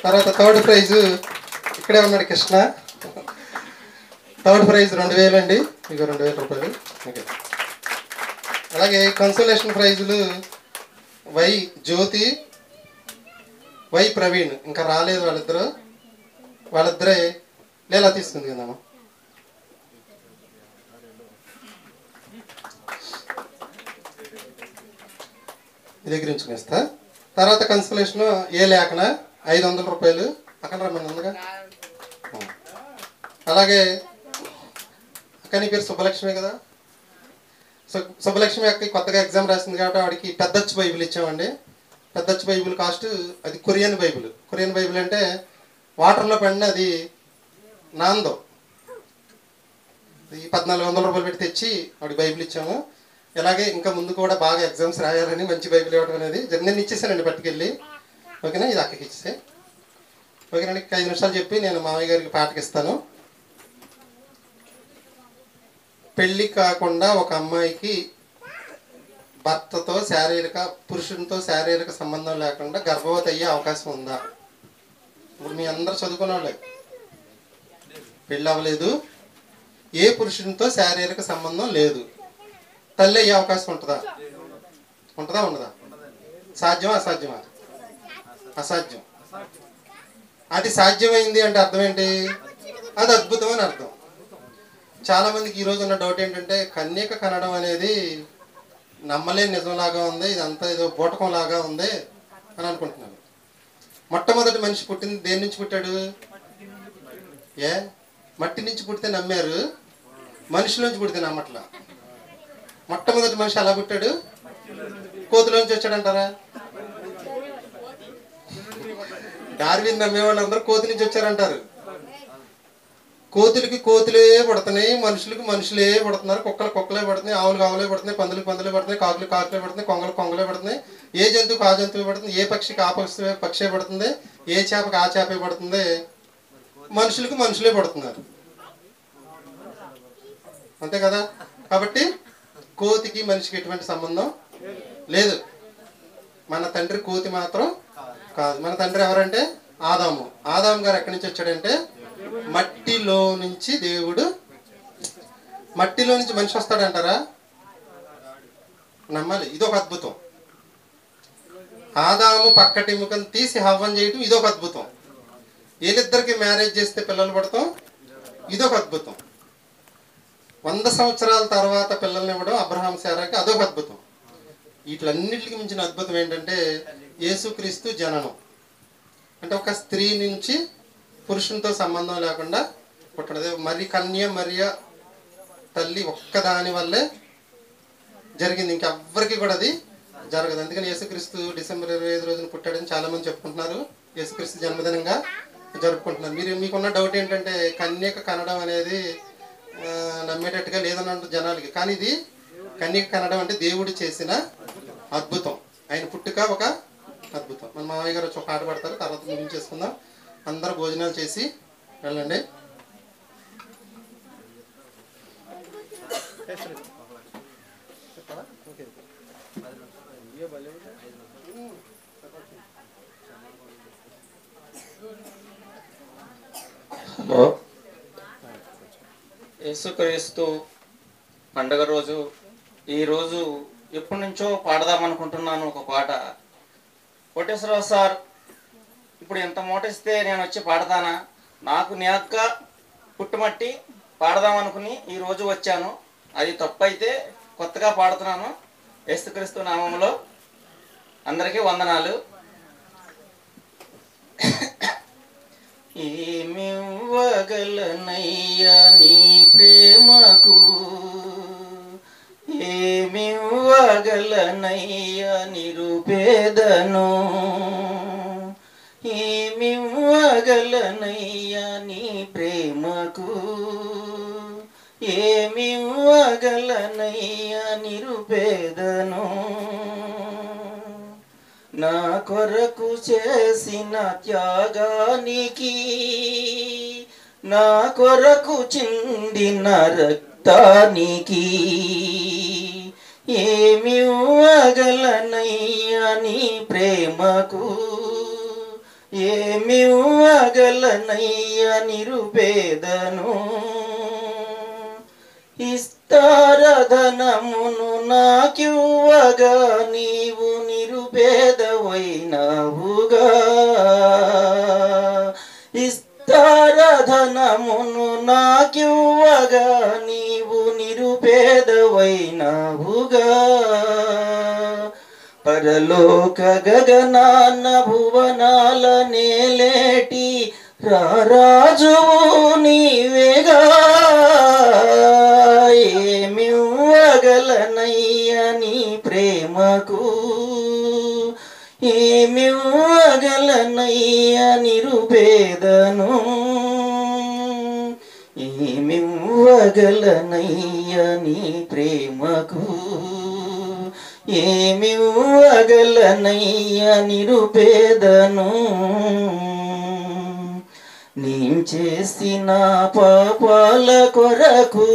తర్వాత థర్డ్ ప్రైజ్ ఇక్కడే ఉన్నాడు కృష్ణ. థర్డ్ ప్రైజ్ 2,000 అండి. ఇక 2,000 రూపాయలు. ఓకే. అలాగే కన్సోలేషన్ ప్రైజులు వై జ్యోతి, వై ప్రవీణ్ ఇంకా రాలేదు. వాళ్ళిద్దరే లేలా తీసుకుంది కదమ్మా. ఇది దగ్గర ఉంచుకునేస్తా. తర్వాత కన్సోలేషన్ ఏ లేఖన 500 రూపాయలు. అక్కడ రమ్మని ఉందిగా. అలాగే అక్క నీ పేరు సుబ్బలక్ష్మి కదా. సుబ్బలక్ష్మి అక్క కొత్తగా ఎగ్జామ్ రాసింది కాబట్టి వాడికి పెద్దచ్చు బైబిల్ ఇచ్చామండి. పెద్దచ్చు బైబిల్ కాస్ట్ అది కొరియన్ బైబిల్. కొరియన్ బైబిల్ అంటే వాటర్లో పడిన అది నాందో. ఈ 1,400 రూపాయలు పెట్టి తెచ్చి వాడికి బైబిల్ ఇచ్చాము. ఇలాగే ఇంకా ముందు కూడా బాగా ఎగ్జామ్స్ రాయాలని మంచి బైబిల్ ఇవ్వడం అనేది నేను ఇచ్చేసానండి పట్టుకెళ్ళి. ఓకేనా? ఇది అక్కకి ఇచ్చేసే. ఓకేనండి. 5 నిమిషాలు చెప్పి నేను మామయ్య గారికి పాటకి ఇస్తాను. పెళ్ళి కాకుండా ఒక అమ్మాయికి భర్తతో పురుషునితో శారీరక సంబంధం లేకుండా గర్భవతి అయ్యే అవకాశం ఉందా? ఇప్పుడు మీ అందరు చదువుకున్న వాళ్ళే. పెళ్ళి అవ్వలేదు, ఏ పురుషునితో శారీరక సంబంధం లేదు, తల్లి అయ్యే అవకాశం ఉంటుందా? ఉండదా? సాధ్యమా అసాధ్యమా? అసాధ్యం. అది సాధ్యమైంది అంటే అర్థం ఏంటి? అది అద్భుతం అని అర్థం. చాలా మందికి ఈరోజు ఉన్న డౌట్ ఏంటంటే కన్యక కనడం అనేది నమ్మలేని నిజంలాగా ఉంది, ఇదంతా ఏదో బూటకం లాగా ఉంది అని అనుకుంటున్నాను. మొట్టమొదటి మనిషి పుట్టింది దేని నుంచి పుట్టాడు? మట్టి నుంచి పుడితే నమ్మారు, మనిషిలోంచి పుడితే నమ్మట్లా. మొట్టమొదటి మనిషి అలా పుట్టాడు, కోతిలోంచి వచ్చాడంటారా? డార్విన్ నమ్మేవాళ్ళు అందరూ కోతి నుంచి వచ్చారంటారు. కోతులకి కోతులే పడుతున్నాయి, మనుషులకి మనుషులే పడుతున్నారు, కుక్కలే పడుతున్నాయి, ఆవులు ఆవులే పడుతున్నాయి, పందులే పడుతున్నాయి, కాకులే పడుతున్నాయి, కొంగలే పడుతున్నాయి. ఏ జంతువుకి ఆ జంతువు పడుతుంది, ఏ పక్షికి ఆ పక్షే పడుతుంది, ఏ చేపకి ఆ చేపే పడుతుంది. మనుషులకి మనుషులే పడుతున్నారు, అంతే కదా. కాబట్టి కోతికి మనిషికి ఎటువంటి సంబంధం లేదు. మన తండ్రి కోతి మాత్రం కాదు. మన తండ్రి ఎవరంటే ఆదాము. ఆదాము గారు ఎక్కడి నుంచి వచ్చాడంటే మట్టిలో నుంచి. దేవుడు మట్టిలో నుంచి మనిషి వస్తాడంటారా? నమ్మాలి. ఇదొక అద్భుతం. ఆదాము పక్కటెముకను తీసి హవ్వను చేయటం ఇదొక అద్భుతం. వీళ్ళిద్దరికి మ్యారేజ్ చేస్తే పిల్లలు పడతాం ఇదొక అద్భుతం. 100 సంవత్సరాల తర్వాత పిల్లల్ని ఇవ్వడం అబ్రహాం శారాకి అదొక అద్భుతం. వీటిలన్నిటికి మించిన అద్భుతం ఏంటంటే యేసుక్రీస్తు జననం. అంటే ఒక స్త్రీ నుంచి పురుషునితో సంబంధం లేకుండా పుట్టడదే. మరి కన్య మరియ తల్లి ఒక్కదాని వల్లే జరిగింది, ఇంకెవ్వరికి కూడా అది జరగదు. అందుకని యేసుక్రీస్తు డిసెంబర్ 25 రోజున పుట్టాడని చాలామంది చెప్పుకుంటున్నారు, యేసుక్రీస్తు జన్మదినంగా జరుపుకుంటున్నారు. మీకున్న డౌట్ ఏంటంటే కన్యక కనడం అనేది నమ్మేటట్టుగా లేదని అంటారు జనాలకి. కానీ ఇది కన్యక కనడం అంటే దేవుడు చేసిన అద్భుతం. ఆయన పుట్టుక ఒక అద్భుతం. మన మామయ్య గారు వచ్చి ఒక పాట పడతారు, తర్వాత ముగించేసుకుందాం. అందరూ భోజనాలు చేసి వెళ్ళండి. హలో, యేసుక్రీస్తు పండుగ రోజు ఈరోజు ఎప్పటి నుంచో పాడదామనుకుంటున్నాను ఒక పాట. కోటేశ్వరరావు సార్ ఇప్పుడు ఎంత మూట ఇస్తే నేను వచ్చి పాడతానా? నాకు నేక్క పుట్టుమట్టి పాడదామనుకుని ఈరోజు వచ్చాను. అది తప్పు అయితే కొత్తగా పాడుతున్నాను. యేసుక్రీస్తు నామంలో అందరికీ వందనాలు. ఏమివ్వగలనయ్యా నీ ప్రేమకు, ఏమివ్వగలనయ్యా నిరుపేదను, ఏమివ్వగలనయ్యా నీ ప్రేమకు, ఏమివ్వగలనయ్యా నిరుపేదను. నా కొరకు చేసిన త్యాగానికి, నా కొరకు చిందిన రక్తానికి, ఏమివ్వగలనయ్యా నీ ప్రేమకు, ఏమివ్వగలనయ్యా నిరుపేదను. ఇస్తారధనమును నాకివ్వగా నీవు నిరుపేదవైనావుగా, ఇస్తారధనమును నాకివ్వగా నీవు నిరుపేదవైనావుగా. పరలోక గగనాన భువనాల నేలేటి రారాజువు నీవేగా, ఏమివ్వగలనయ్యా నీ ప్రేమకు, ఏమివ్వగలనయ్యా నిరుపేదను, ఏమివ్వగలనయ్యా నీ ప్రేమకు, ఏమివ్వగలనయ్యా నిరుపేదను. నేను చేసిన పాపాల కొరకు,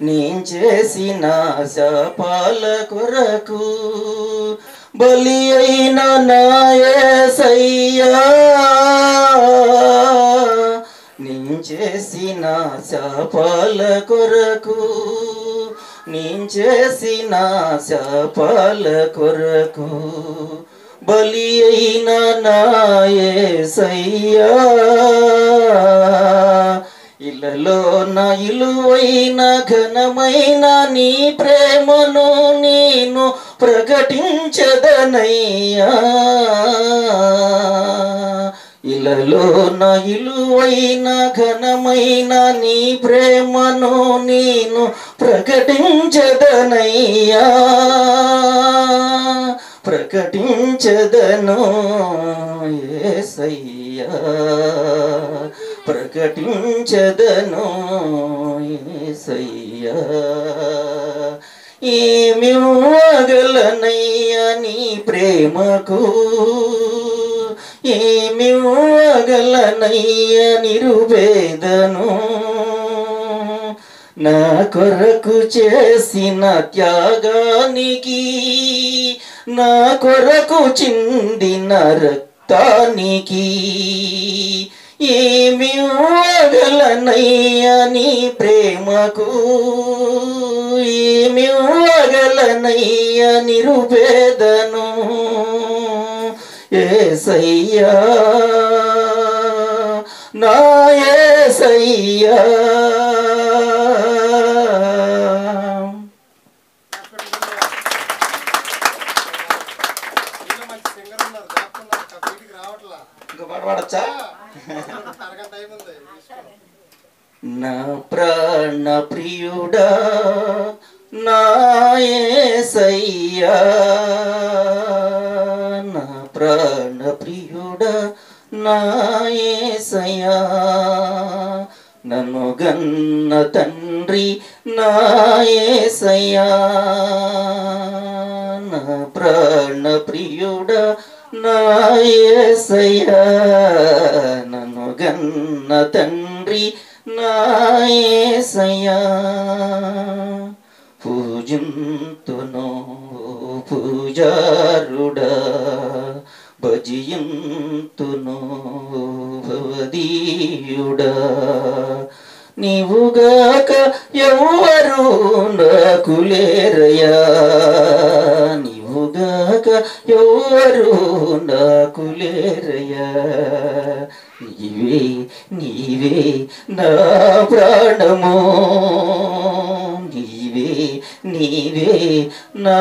నేను చేసిన శాపాల కొరకు బలి అయిన నా యేసయ్యా, నేను చేసిన శాపాల కొరకు, నేను చేసిన శాపాల కొరకు బలి అయిన నా యేసయ్యా. ఇలలో నా ఇలువైన ఘనమైన నీ ప్రేమను నేను ప్రకటించదనయ్యా, ఇలలో నా ఇలువైన ఘనమైన నీ ప్రేమను నేను ప్రకటించదనయ్యా, ప్రకటించదను యేసయ్యా, ప్రకటించదను యేసయ్యా. ఏమివ్వగలనయ్యా నీ ప్రేమకు, ఏమివ్వగలనయ్యా నిరుపేదను, నా కొరకు చేసిన త్యాగానికి, నా కొరకు చిందిన రక్తానికి, ఏమివ్వగలనయ్యా నీ ప్రేమకు, ఏమివ్వగలనయ్యా నిరుపేదను యేసయ్యా, నా యేసయ్యా. ఇంకా పాట పాడచ్చా? నా ప్రాణ ప్రియుడా నా యేసయ్యా, నా ప్రాణ ప్రియుడా నా యేసయ్యా, నన్ను గన్న తండ్రి నా యేసయ్యా, నా ప్రాణ ప్రియుడా నా యేసయ్యా, నన్ను గన్న తండ్రి నా యేసయ్యా. పూజింతును పూజారుడా, భజింతును భవదీయుడా, నీవుగాక ఎవ్వరు నాకు లేరయ్యా, నీవుగాక ఎవ్వరు నాకు లేరయ్యా. నీవే నీవే నా ప్రాణము, నీవే నీవే నా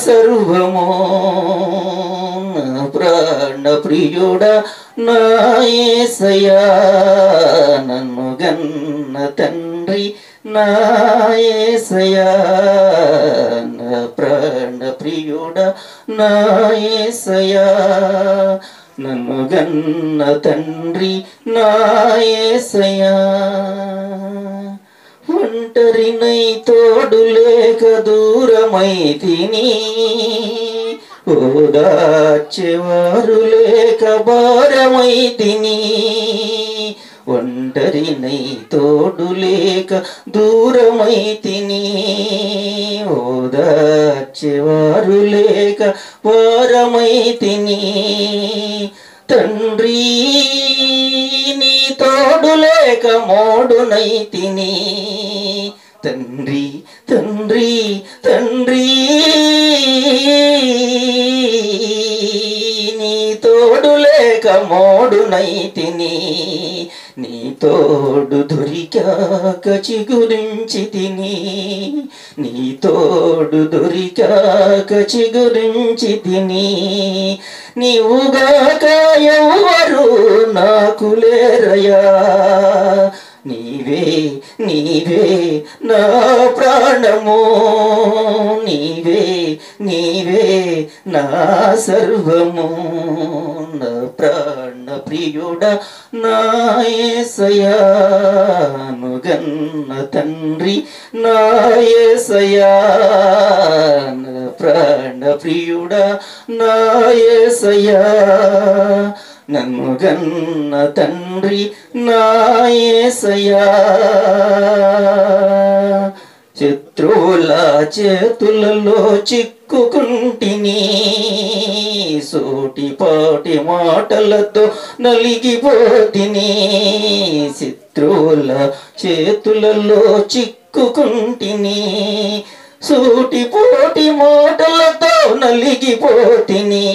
సర్వము, నా ప్రాణ ప్రియుడా నా యేసయ్యా, నన్ను గన్న తండ్రి నా యేసయ్యా, నా ప్రాణ ప్రియుడా నా యేసయ్యా, నన్ను గన్న తండ్రి నా యేసయ్యా. ఒంటరినై తోడు లేక దూరమైతిని, ఓదార్చేవారు లేక భారమైతిని, ఒంటరినై తోడు లేక దూరమైతిని, ఓదార్చేవారు లేక భారమైతిని. తండ్రి నీ తోడు లేక మోడునైతిని, తండ్రి తండ్రి తండ్రి నీ తోడు లేక మోడునైతిని, నీ తోడు దొరికాక చిగురించి తిని, నీ తోడు దొరికాక చిగురించి తిని, నీవుగాక ఎవ్వరు నాకు లేరయ్యా, నీవే నీవే నా ప్రాణము, నీవే నీవే నా సర్వము, నా ప్రాణ ప్రియుడా నా యేసయ్యా, గన్న తండ్రి నా యేసయ్యా, నా ప్రాణ ప్రియుడా నా యేసయ్యా, నన్ను గన్న తండ్రి నా యేసయ్యా. శత్రువుల చేతులలో చిక్కుకుంటిని, సూటిపాటి మాటలతో నలిగిపోతిని, శత్రువుల చేతులలో చిక్కుకుంటిని, సూటిపోటి మాటలతో నలిగిపోతిని,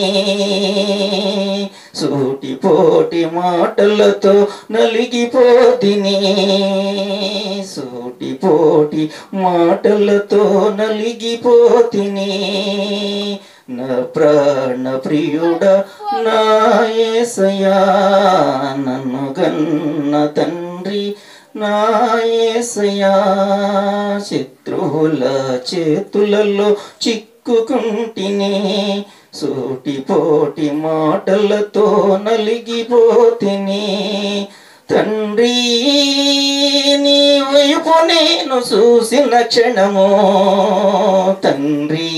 సూటిపోటి మాటలతో నలిగిపోతిని, సూటిపోటి మాటలతో నలిగిపోతిని, నా ప్రాణ ప్రియుడా నా యేసయ్యా, నన్ను గన్న తండ్రి నా యేసయ్యా. శత్రువుల చేతులలో చిక్కుకుంటిని, సూటిపోటి మాటలతో నలిగిపోతిని, తండ్రి నీ వైపు నేను చూసిన క్షణము తండ్రి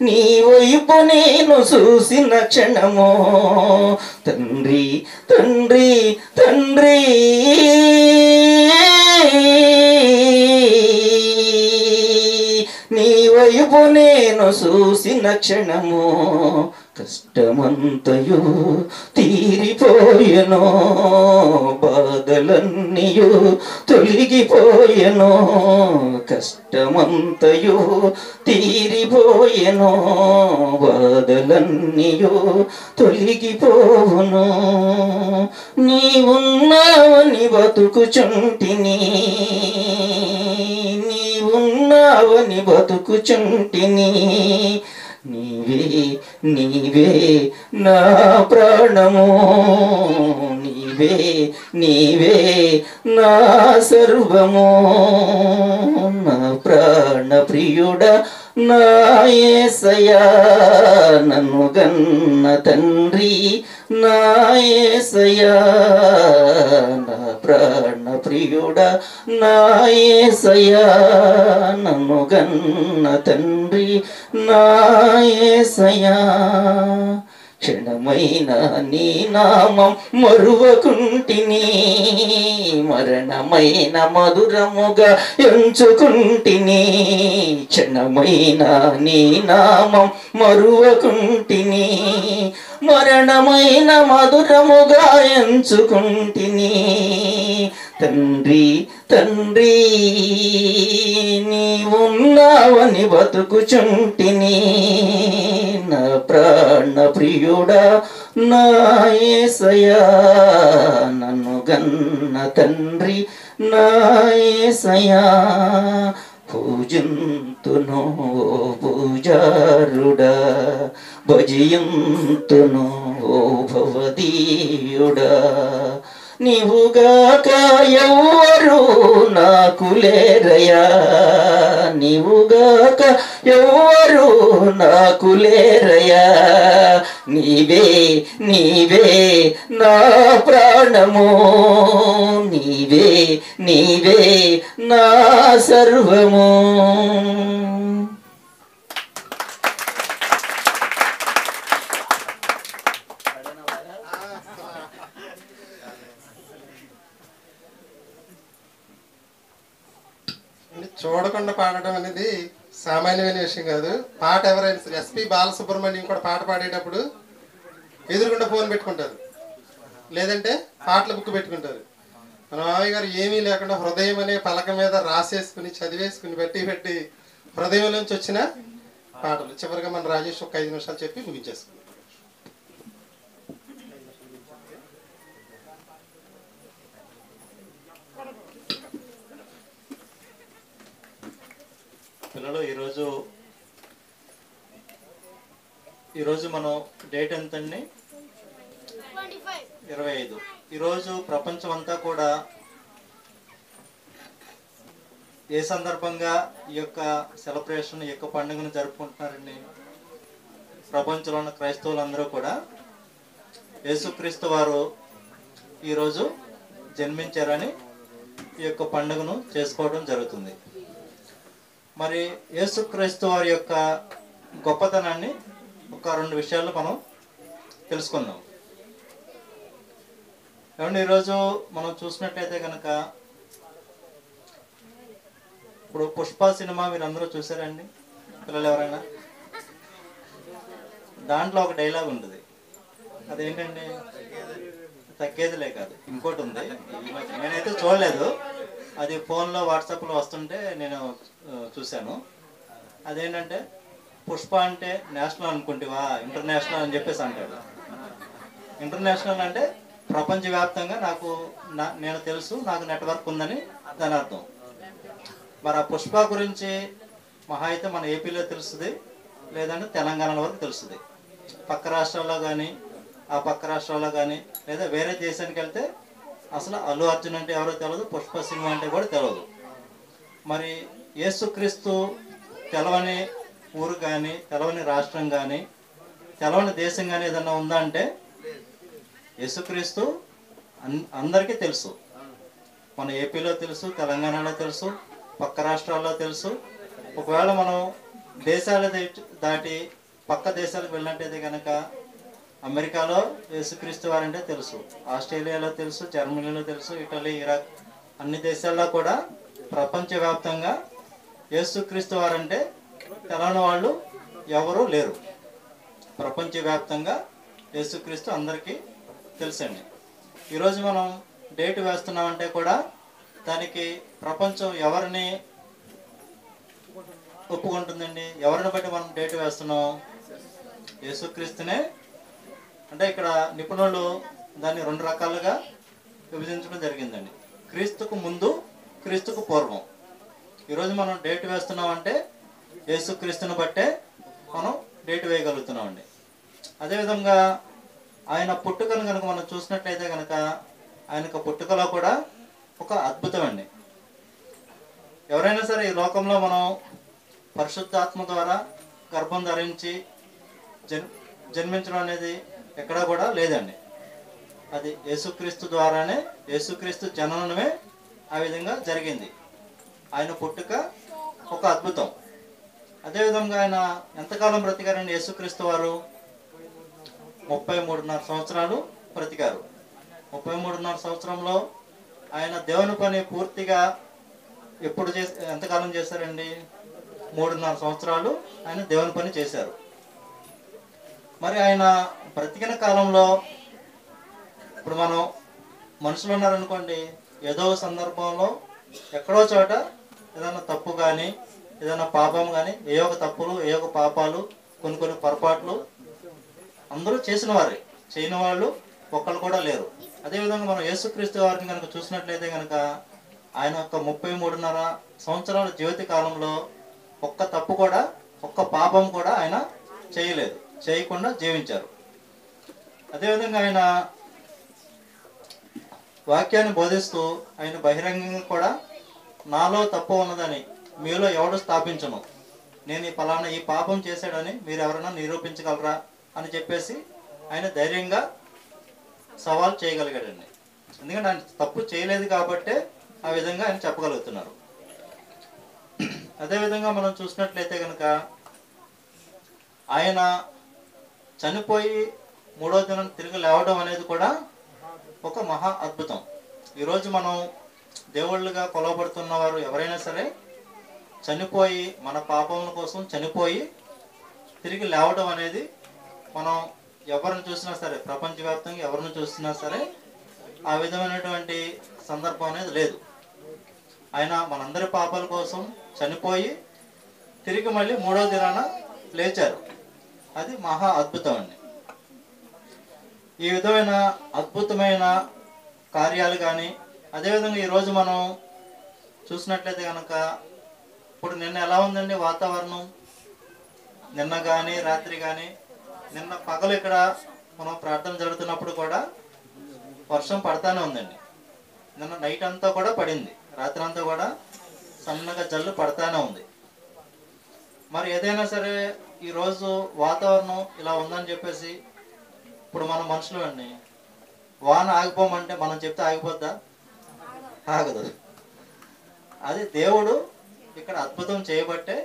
నీ వైపు నేను చూసిన క్షణము తండ్రి తండ్రి తండ్రి నీ వైపు నేను చూసిన క్షణము కష్టమంతయు తీరిపోయెను బాధలన్నీయు తొలగిపోయెను కష్టమంతయు తీరిపోయెను బాధలన్నీయు తొలగిపోవును నీవున్నావని బతుకుచుంటిని నీవున్నావని బతుకుచుంటిని నీవే నీవే నా ప్రాణము నీవే నీవే నా సర్వము నా ప్రాణ ప్రియుడా నా యేసయ్యా నన్ను గన్న తండ్రి నా యేసయ్యా నా ప్రాణ ప్రియుడా నా యేసయ్యా నన్ను గన్న తండ్రి నా యేసయ్యా క్షణమైన నీ నామం మరువకుంటిని మరణమైన మధురముగా ఎంచుకుంటిని క్షణమైన నీ నామం మరువకుంటిని మరణమైన మధురముగా ఎంచుకుంటిని తండ్రి తండ్రి నీవున్నావని బతుకుచుంటిని నా ప్రాణ ప్రియుడా నా యేసయ్యా నన్ను గన్న తండ్రి నా యేసయ్యా పూజింతును ఓ పూజారుడా భజయంతును ఓ భవదీయుడా నీవుగాక ఎవ్వరు నాకు లేరయ్యా నీవుగాక ఎవ్వరు నాకు లేరయ్యా నీవే నీవే నా ప్రాణము నీవే నీవే నా సర్వము చూడకుండా పాడటం అనేది సామాన్యమైన విషయం కాదు. పాట ఎవరైనా సరే ఎస్పి బాలసుబ్రహ్మణ్యం కూడా పాట పాడేటప్పుడు ఎదురుకుండా ఫోన్ పెట్టుకుంటారు, లేదంటే పాటల బుక్ పెట్టుకుంటారు. మన మామయ్య గారు ఏమీ లేకుండా హృదయం అనే పలక మీద రాసేసుకుని చదివేసుకుని పెట్టి హృదయం నుంచి వచ్చిన పాటలు. చివరిగా మన రాజేష్ ఒక 5 నిమిషాలు చెప్పి ముగించేసుకున్నాం. పిల్లలు ఈరోజు మనం డేట్ ఎంతండి? 25. ఈరోజు ప్రపంచం అంతా కూడా ఏ సందర్భంగా ఈ యొక్క సెలబ్రేషన్ ఈ యొక్క పండుగను జరుపుకుంటున్నారండి? ప్రపంచంలో ఉన్న క్రైస్తవులందరూ కూడా యేసుక్రీస్తు వారు ఈరోజు జన్మించారని ఈ యొక్క పండుగను చేసుకోవడం జరుగుతుంది. మరి యేసుక్రీస్తు వారి యొక్క గొప్పతనాన్ని ఒక 2 విషయాలు మనం తెలుసుకుందాం. ఏమంటే ఈరోజు మనం చూసినట్టయితే కనుక ఇప్పుడు పుష్ప సినిమా మీరు అందరూ చూసారండి పిల్లలు ఎవరైనా? దాంట్లో ఒక డైలాగ్ ఉంటుంది, అదేంటండి? తగ్గేదిలే కాదు, ఇంకోటి ఉంది, నేనైతే చూడలేదు, అది ఫోన్లో వాట్సాప్లో వస్తుంటే నేను చూశాను. అదేంటంటే పుష్ప అంటే నేషనల్ అనుకుంటేవా ఇంటర్నేషనల్ అని చెప్పేసి అంటాడు. ఇంటర్నేషనల్ అంటే ప్రపంచవ్యాప్తంగా నేను తెలుసు, నాకు నెట్వర్క్ ఉందని దాని అర్థం. మరి ఆ పుష్ప గురించి మహా అయితే మన ఏపీలో తెలుస్తుంది, లేదంటే తెలంగాణ వరకు తెలుస్తుంది. పక్క రాష్ట్రాల్లో కానీ ఆ పక్క రాష్ట్రాల్లో కానీ లేదా వేరే దేశానికి వెళ్తే అసలు అల్లు అర్జున్ అంటే ఎవరో తెలియదు, పుష్ప సినిమా అంటే కూడా తెలియదు. మరి యేసుక్రీస్తు తెలవని ఊరు కానీ తెలవని రాష్ట్రం కానీ తెలవని దేశం కానీ ఏదన్నా ఉందా అంటే యేసుక్రీస్తు అందరికీ తెలుసు. మన ఏపీలో తెలుసు, తెలంగాణలో తెలుసు, పక్క రాష్ట్రాల్లో తెలుసు. ఒకవేళ మనం దేశాలు దాటి పక్క దేశాలకు వెళ్ళినట్టయితే కనుక అమెరికాలో యేసుక్రీస్తు వారంటే తెలుసు, ఆస్ట్రేలియాలో తెలుసు, జర్మనీలో తెలుసు, ఇటలీ, ఇరాక్ అన్ని దేశాల్లో కూడా ప్రపంచవ్యాప్తంగా యేసుక్రీస్తు వారంటే తెలవని వాళ్ళు ఎవరూ లేరు. ప్రపంచవ్యాప్తంగా యేసుక్రీస్తు అందరికీ తెలుసండి. ఈరోజు మనం డేట్ వేస్తున్నామంటే కూడా దానికి ప్రపంచం ఎవరిని ఒప్పుకుంటుందండి? ఎవరిని బట్టి మనం డేట్ వేస్తున్నాం? యేసుక్రీస్తునే. అంటే ఇక్కడ నిపుణులు దాన్ని 2 రకాలుగా విభజించడం జరిగిందండి. క్రీస్తుకు ముందు, క్రీస్తుకు పూర్వం. ఈరోజు మనం డేట్ వేస్తున్నామంటే యేసుక్రీస్తుని బట్టే మనం డేట్ వేయగలుగుతున్నామండి. అదేవిధంగా ఆయన పుట్టుకను కనుక మనం చూసినట్లయితే కనుక ఆయన పుట్టుకలో కూడా ఒక అద్భుతం అండి. ఎవరైనా సరే ఈ లోకంలో మనం పరిశుద్ధాత్మ ద్వారా గర్భం ధరించి జన్మించడం అనేది ఎక్కడా కూడా లేదండి. అది యేసుక్రీస్తు ద్వారానే, యేసుక్రీస్తు జననమే ఆ విధంగా జరిగింది. ఆయన పుట్టుక ఒక అద్భుతం. అదేవిధంగా ఆయన ఎంతకాలం బ్రతికారండి? యేసుక్రీస్తు వారు 33.5 సంవత్సరాలు బ్రతికారు. 33.5 సంవత్సరంలో ఆయన దేవుని పని పూర్తిగా ఎంతకాలం చేశారండి? 3.5 సంవత్సరాలు ఆయన దేవుని పని చేశారు. మరి ఆయన బ్రతికిన కాలంలో ఇప్పుడు మనం మనుషులు ఉన్నారనుకోండి, ఏదో సందర్భంలో ఎక్కడో చోట ఏదైనా తప్పు కానీ, ఏదైనా పాపం కానీ, ఏ ఒక తప్పులు, ఏ ఒక పాపాలు, కొన్ని పొరపాట్లు అందరూ చేసిన వారే, చేయని వాళ్ళు ఒక్కళ్ళు కూడా లేరు. అదేవిధంగా మనం యేసుక్రీస్తు వారిని కనుక చూసినట్లయితే కనుక ఆయన యొక్క 33.5 సంవత్సరాల జీవిత కాలంలో ఒక్క తప్పు కూడా, ఒక్క పాపం కూడా ఆయన చేయలేదు, చేయకుండా జీవించారు. అదేవిధంగా ఆయన వాక్యాన్ని బోధిస్తూ ఆయన బహిరంగంగా కూడా నాలో తప్పు ఉన్నదని మీలో ఎవడు స్థాపించను, నేను ఈ పాపం చేశాడని మీరు ఎవరైనా నిరూపించగలరా అని చెప్పేసి ఆయన ధైర్యంగా సవాల్ చేయగలిగాడండి. ఎందుకంటే ఆయన తప్పు చేయలేదు కాబట్టే ఆ విధంగా ఆయన చెప్పగలుగుతున్నారు. అదేవిధంగా మనం చూసినట్లయితే కనుక ఆయన చనిపోయి 3వ దినం తిరిగి లేవడం అనేది కూడా ఒక మహా అద్భుతం. ఈరోజు మనం దేవుళ్ళుగా కొలవబడుతున్న వారు ఎవరైనా సరే చనిపోయి, మన పాపముల కోసం చనిపోయి తిరిగి లేవడం అనేది మనం ఎవరిని చూసినా సరే, ప్రపంచవ్యాప్తంగా ఎవరిని చూసినా సరే ఆ విధమైనటువంటి సందర్భం అనేది లేదు. ఆయన మనందరి పాపాల కోసం చనిపోయి తిరిగి మళ్ళీ 3వ దినాన లేచారు. అది మహా అద్భుతం అండి. ఈ విధమైన అద్భుతమైన కార్యాలు కానీ, అదేవిధంగా ఈరోజు మనం చూసినట్లయితే కనుక ఇప్పుడు నిన్న ఎలా ఉందండి వాతావరణం? నిన్న కానీ, రాత్రి కానీ, నిన్న పగలు ఇక్కడ మనం ప్రార్థన జరుగుతున్నప్పుడు కూడా వర్షం పడతానే ఉందండి. నిన్న నైట్ అంతా కూడా పడింది, రాత్రి అంతా కూడా సన్నగా జల్లు పడతానే ఉంది. మరి ఏదైనా సరే ఈరోజు వాతావరణం ఇలా ఉందని చెప్పేసి ఇప్పుడు మన మనుషులు అండి వాన ఆగిపోమంటే మనం చెప్తే ఆగిపోద్దా? ఆగదు. అది దేవుడు ఇక్కడ అద్భుతం చేయబట్టే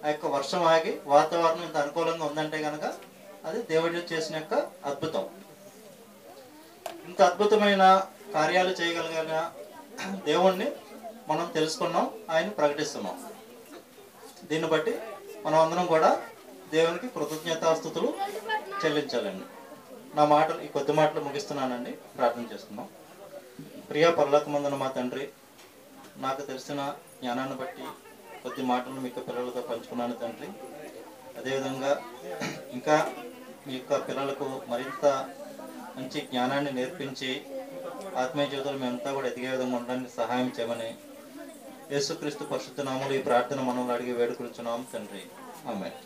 ఆ యొక్క వర్షం ఆగి వాతావరణం ఇంత అనుకూలంగా ఉందంటే కనుక అది దేవుడు చేసిన యొక్క అద్భుతం. ఇంత అద్భుతమైన కార్యాలు చేయగలిగిన దేవుణ్ణి మనం తెలుసుకున్నాం, ఆయన ప్రకటిస్తున్నాం. దీన్ని బట్టి మనం అందరం కూడా దేవునికి కృతజ్ఞతాస్తుతులు చెల్లించాలండి. ఈ కొద్ది మాటలు ముగిస్తున్నానండి. ప్రార్థన చేస్తున్నాం. ప్రియా పరలోకమందున మా తండ్రి, నాకు తెలిసిన జ్ఞానాన్ని బట్టి కొద్ది మాటలు మీ యొక్క పిల్లలతో పంచుకున్నాను తండ్రి. అదేవిధంగా ఇంకా మీ యొక్క పిల్లలకు మరింత మంచి జ్ఞానాన్ని నేర్పించి ఆత్మీయ జీవితంలో మేమంతా కూడా ఎదిగే విధంగా ఉండడానికి సహాయం చేయమని యేసుక్రీస్తు పరిశుద్ధ నామములో ఈ ప్రార్థన మనం అడిగి వేడుకొనుచున్నాం తండ్రి. ఆమేన్.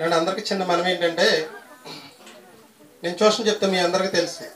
అండ్ అందరికీ చిన్న మనం ఏంటంటే, నేను ట్యూషన్ చెప్తే మీ అందరికీ తెలుసు,